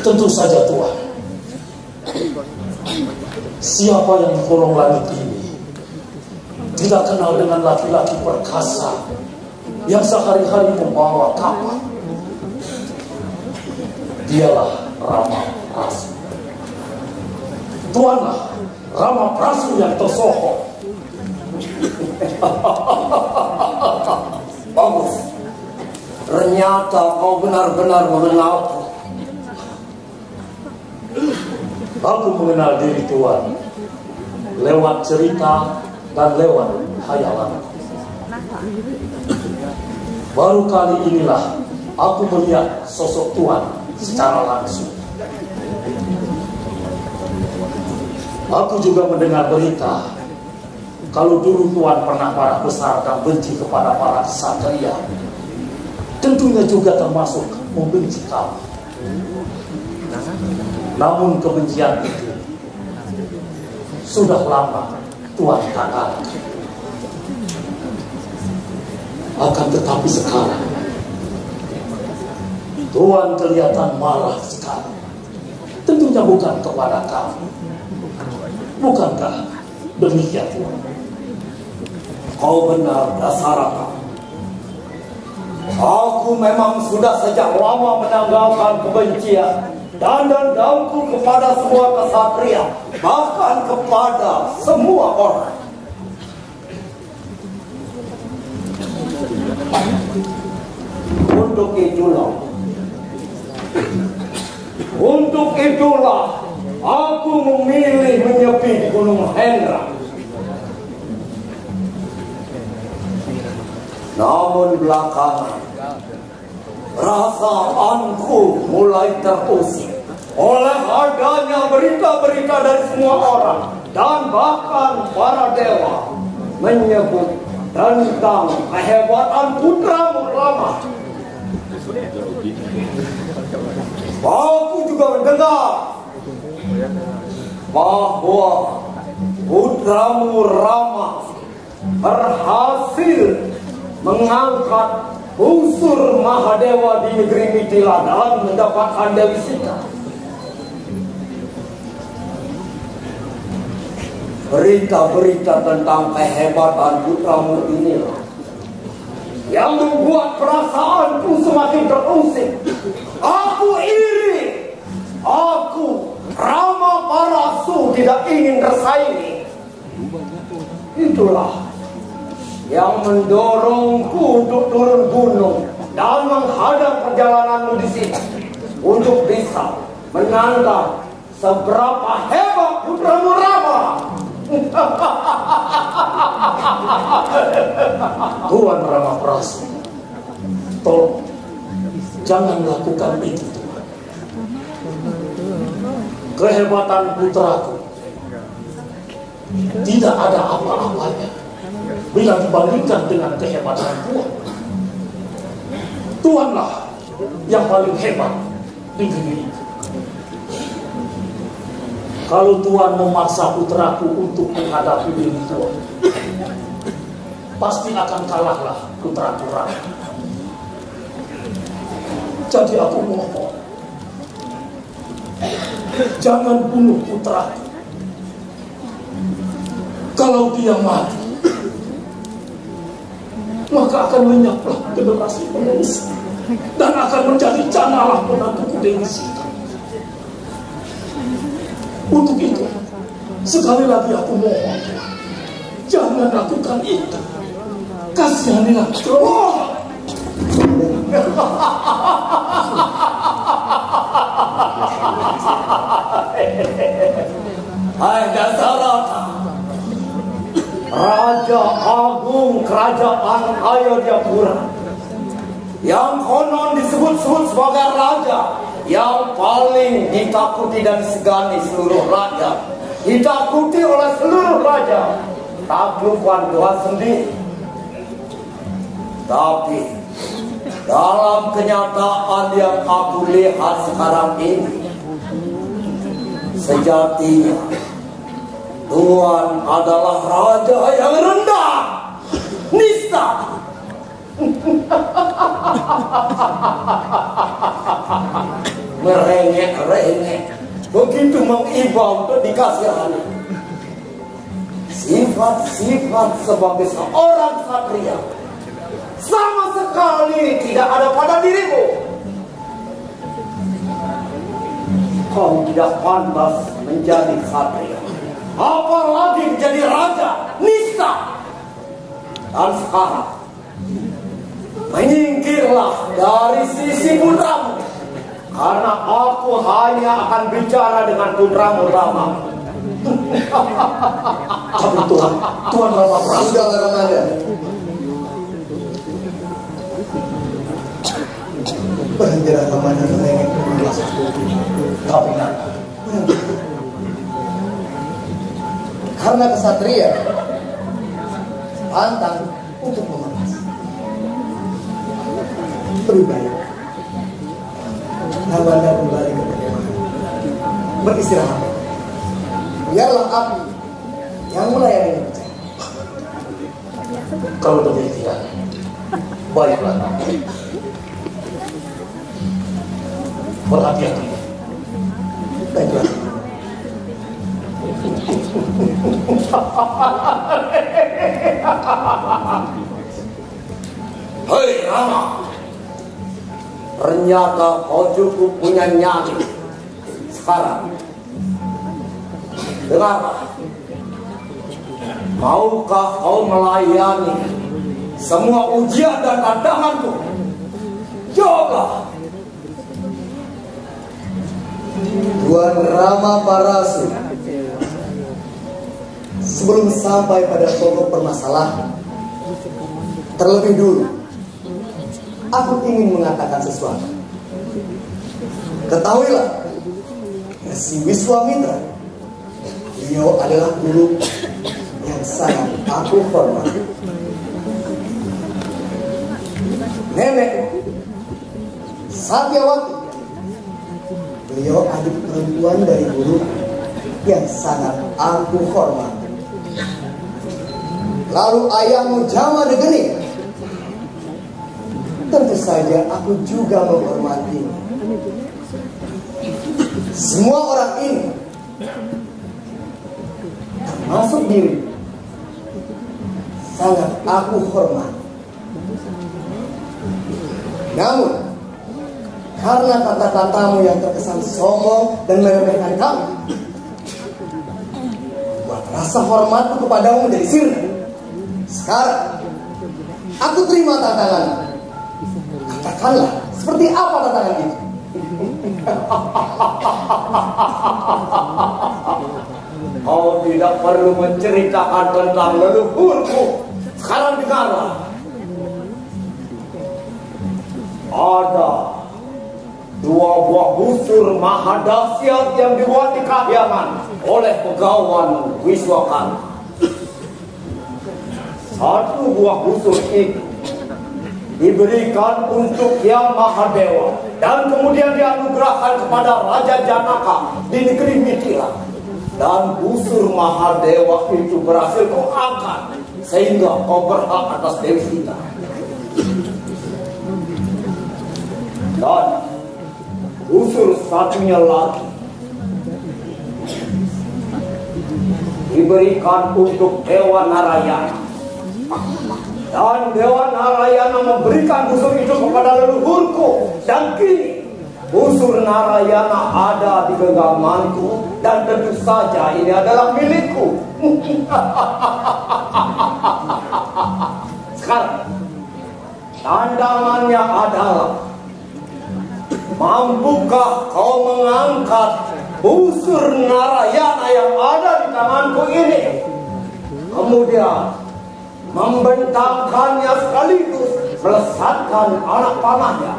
Tentu saja Tuan. Siapa yang di kolong langit ini tidak kenal dengan laki-laki perkasa yang sehari-hari membawa kapal? Dialah Rama Prasu. Tuanlah Rama Prasu yang tersohor. Bagus. Ternyata kau benar-benar mengenalku. Aku mengenal diri Tuan lewat cerita dan lewat khayalan. Baru kali inilah aku melihat sosok Tuan secara langsung. Aku juga mendengar berita kalau dulu Tuan pernah marah besar dan benci kepada para ksatria. Tentunya juga termasuk membenci kamu. Namun kebencian itu sudah lama Tuan tahan. Akan tetapi sekarang Tuan kelihatan marah sekali. Tentunya bukan kepada kamu. Bukankah demikian Tuan? Kau benar Dasaraka. Aku memang sudah sejak lama menanggalkan kebencian dan dendamku kepada semua ksatria, bahkan kepada semua orang. Untuk itulah aku memilih menyepi di Gunung Hendra. Namun belakangan perasaanku mulai terusik oleh adanya berita-berita dari semua orang dan bahkan para dewa menyebut tentang kehebatan putramu Rama. Aku juga mendengar bahwa putramu Rama berhasil mengangkat unsur Mahadewa di negeri Mithila dan mendapatkan Dewi Sita. Berita-berita tentang kehebatan putramu inilah yang membuat perasaanku semakin terusik. Aku iri. Aku Rama Prasu tidak ingin tersaingi. Itulah yang mendorongku untuk turun gunung dan menghadang perjalananmu di sini untuk bisa menantang seberapa hebat putramu Rama. Tuan Rama Prasu, tolong jangan lakukan itu Tuan. Kehebatan putraku tidak ada apa-apanya bila dibandingkan dengan kehebatan Tuan. Tuanlah yang paling hebat di negeri ini. Kalau Tuan memaksa putraku untuk menghadapi diri Tuan, pasti akan kalahlah putraku Rama. Jadi aku mohon, jangan bunuh putraku. Kalau dia mati, maka akan lenyaplah generasi penerus dan akan menjadi canalah menantuku Dewi Sita. Untuk itu, sekali lagi aku mohon, jangan lakukan itu. Kasihanilah Krona. Hai Dasarata, Raja Agung Kerajaan Ayodhyapura, yang konon disebut-sebut sebagai raja yang paling ditakuti dan disegani seluruh rakyat, ditakuti oleh seluruh raja, taklukan Tuhan sendiri. Tapi dalam kenyataan yang aku lihat sekarang ini, sejatinya Tuhan adalah raja yang rendah, nista. Merengek-rengek, begitu mengiba untuk dikasihani. Sifat-sifat sebagai seorang satria sama sekali tidak ada pada dirimu. Kau tidak pantas menjadi satria, apalagi menjadi raja, nista. Dan sekarang menyingkirlah dari sisi putramu, karena aku hanya akan bicara dengan putramu Rama. Tapi Tuhan Rama Prabu. Sudahlah Ramadan. Berhentilah Ramadan merengek. Tapi Karena kesatria pantang untuk memeras. Lebih baik Ramadan kembali ke perkemahan, beristirahat. Biarlah aku yang melayani percaya. kalau demikian, baiklah. Berhati-hati. Baiklah. Hei Rama, ternyata kau cukup punya nyali. Sekarang dengarlah, maukah kau melayani semua ujian dan tantanganku? Jawablah. Tuan Rama Parasu, sebelum sampai pada pokok permasalahan, terlebih dulu aku ingin mengatakan sesuatu. Ketahuilah, si Wiswamitra, beliau adalah guru yang sangat aku hormati. Nenek Satyawati, beliau adik perempuan dari guru yang sangat aku hormati. Lalu ayahmu Jamadageni, tentu saja aku juga menghormati. Semua orang ini, termasuk diri, sangat aku hormati. Namun, karena kata-katamu yang terkesan sombong dan meremehkan kamu, buat rasa hormatku kepadamu menjadi sirna. Sekarang, aku terima tantangan. Katakanlah, seperti apa tantangan itu? Kau tidak perlu menceritakan tentang leluhurku. Sekarang dengarlah. Ada 2 buah busur maha dahsyat yang dibuat di kahyangan oleh Pegawan Wiswakanta. 1 buah busur itu diberikan untuk Yang Mahadewa dan kemudian dianugerahkan kepada Raja Janaka di negeri Mithila. Dan busur Mahadewa itu berhasil kau angkat sehingga kau berhak atas Dewi Sita. Dan busur satunya lagi diberikan untuk Dewa Narayana. Dan Dewa Narayana memberikan busur itu kepada leluhurku. Dan kini Busur Narayana ada di genggamanku dan tentu saja ini adalah milikku. Sekarang tantangannya adalah, mampukah kau mengangkat busur Narayana yang ada di tanganku ini, kemudian membentangkannya sekaligus melesatkan anak panahnya?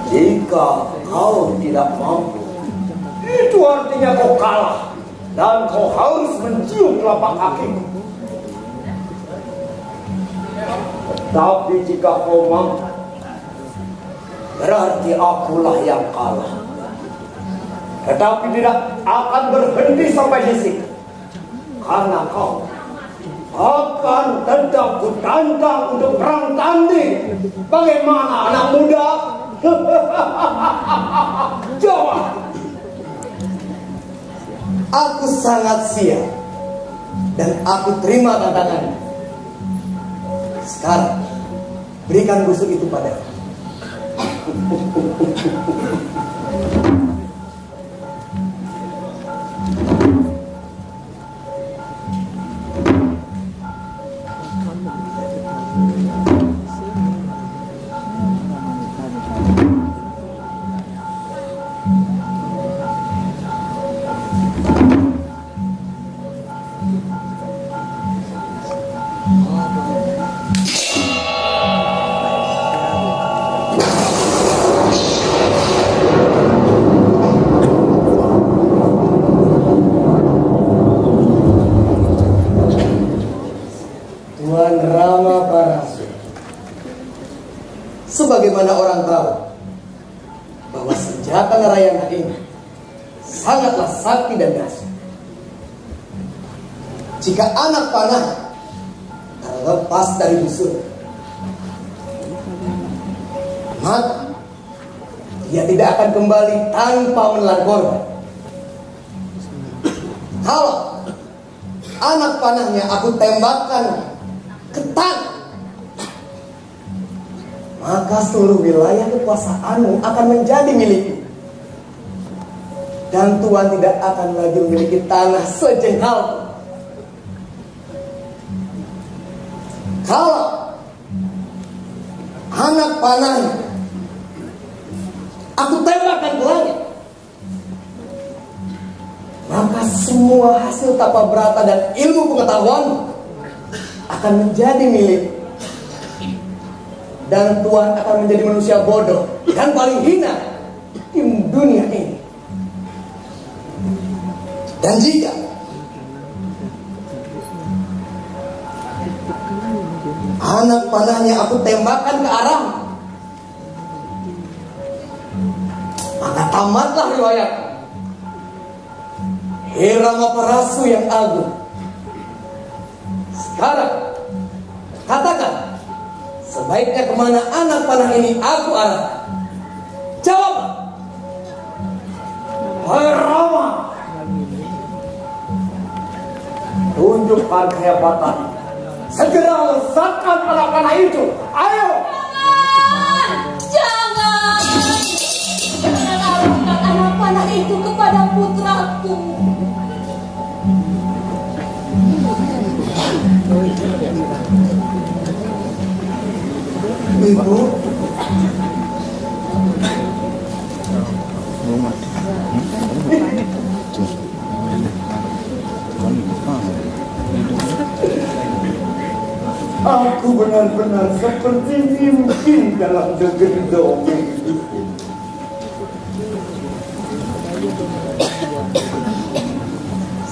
Jika kau tidak mampu, itu artinya kau kalah dan kau harus mencium telapak kakiku. Tapi jika kau mampu, berarti akulah yang kalah. Tetapi tidak akan berhenti sampai di situ, karena kau akan tetap kutantang untuk perang tanding. Bagaimana anak muda? Jawab. Aku sangat siap dan aku terima tantangannya. Sekarang berikan busuk itu padaku. Sebagaimana orang tahu bahwa senjata Narayana ini sangatlah sakti dan dahsyat. Jika anak panah terlepas dari busur, maka dia tidak akan kembali tanpa menelan korban. Kalau anak panahnya aku tembakkan ke tanah, maka seluruh wilayah kekuasaanmu akan menjadi milikku. Dan Tuhan tidak akan lagi memiliki tanah sejengkal pun. Kalau anak panahnya aku tembakkan ke langit, maka semua hasil tapa berata dan ilmu pengetahuanmu akan menjadi milikku. Dan Tuhan akan menjadi manusia bodoh dan paling hina di dunia ini. Dan jika anak panahnya aku tembakkan ke arahmu, maka tamatlah riwayat Heramaparasu yang agung. Sekarang katakan, sebaiknya kemana anak panah ini aku arahkan? Jawab. Hai Rama, tunjukkan kehebatan. Segera lesatkan anak panah itu. Ayo. Jangan. Jangan arahkan anak panah itu kepada putraku. Ibu, aku benar-benar seperti mimpi dalam negeri dongeng.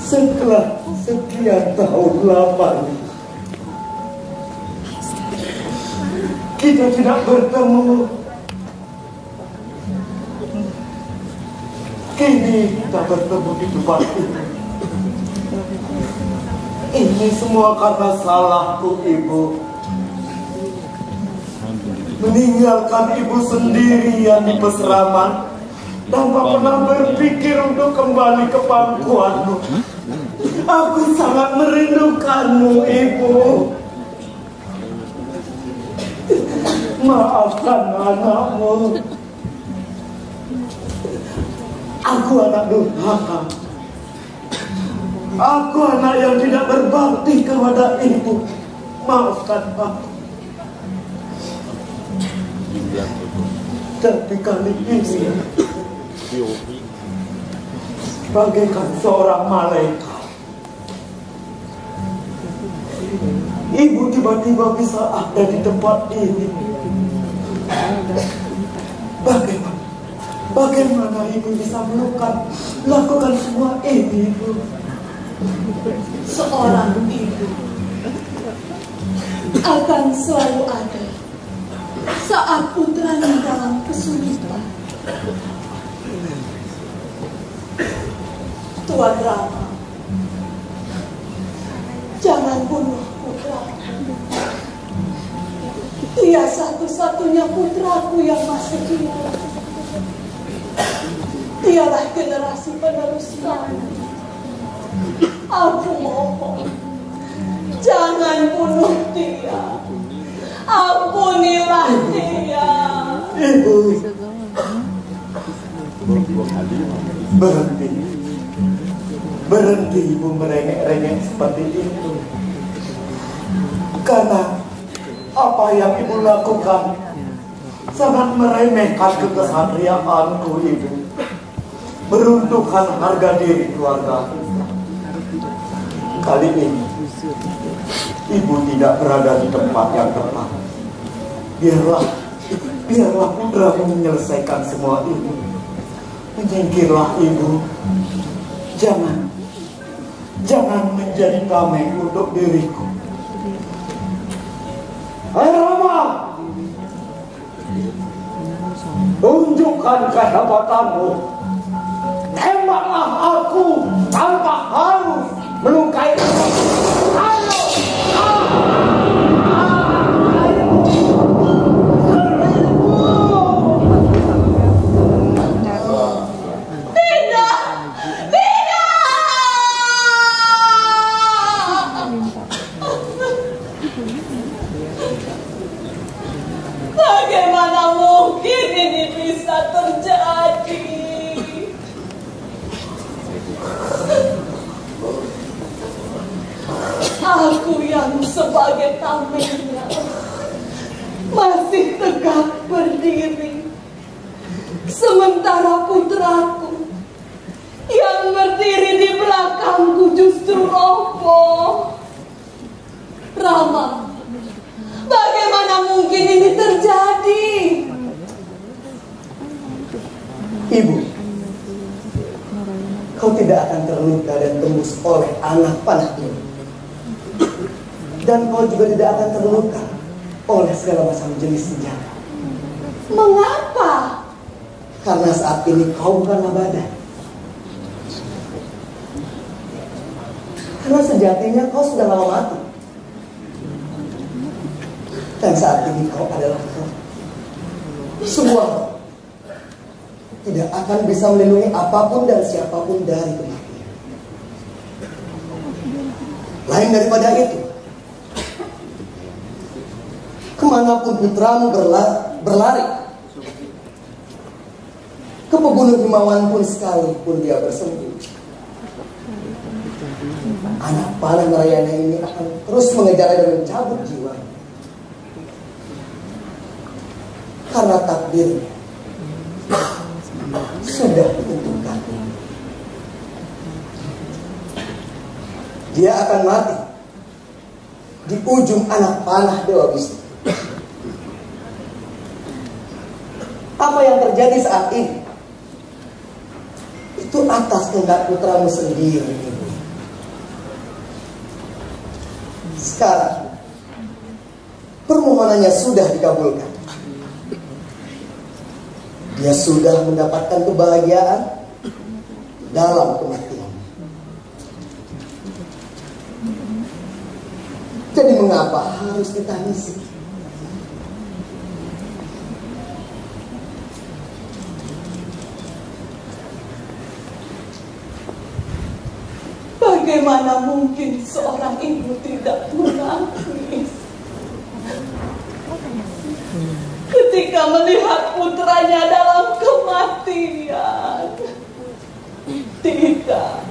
Setelah sekian tahun lamanya kita tidak bertemu. Kini kita bertemu di tempat ini. Ini semua karena salahku, Ibu. Meninggalkan Ibu sendirian di Peseraman tanpa pernah berpikir untuk kembali ke pangkuanmu. Aku sangat merindukanmu, Ibu. Maafkan anakmu. Aku anak durhaka. Aku anak yang tidak berbakti kepada ibu. Maafkan aku. Tapi kali ini bagaikan seorang malaikat, ibu tiba-tiba bisa ada di tempat ini. Bagaimana ibu bisa melakukan semua ini, ibu? Seorang ibu akan selalu ada saat putranya dalam kesulitan. Tuan Rama, jangan bunuh putra. Dia satu-satunya putraku yang masih hidup. Dialah generasi penerus kami. Aku mohon, jangan bunuh dia. Ampunilah dia. Ibu, berhenti ibu merengek-rengek seperti itu. Karena apa yang ibu lakukan sangat meremehkan kekesatriaanku, ibu. Meruntuhkan harga diri keluarga. Kali ini ibu tidak berada di tempat yang tepat. Biarlah putramu menyelesaikan semua ini. Menyingkirlah ibu. Jangan menjadi tameng untuk diriku. Hai Rama, tunjukkan kehebatanmu. Tembaklah aku tanpa harus melukai. Ayo! Bagaimana mungkin ini bisa terjadi? Aku yang sebagai tamengnya masih tegak berdiri, sementara putraku yang berdiri di belakangku justru roboh. Rama, bagaimana mungkin ini terjadi? Ibu, kau tidak akan terluka dan tembus oleh anak panah ini. Dan kau juga tidak akan terluka oleh segala macam jenis senjata. Mengapa? Karena saat ini kau bukanlah badai. Karena sejatinya kau sudah lama mati. Dan saat ini kau adalah kau. Semua tidak akan bisa melindungi apapun dan siapapun dari kematian. Lain daripada itu, kemanapun putramu berlari, ke pembunuh himawan pun sekalipun dia bersembunyi, anak panah Narayana ini akan terus mengejarnya dan mencabut jiwa. Karena takdirnya sudah ditentukan. Dia akan mati di ujung anak panah Dewa Wisnu. Apa yang terjadi saat ini itu atas kehendak putramu sendiri. Sekarang permohonannya sudah dikabulkan. Dia sudah mendapatkan kebahagiaan dalam kematian. Jadi mengapa harus ditangisi? Bagaimana mungkin seorang ibu tidak menangis? ketika melihat putranya dalam kematian. Tidak.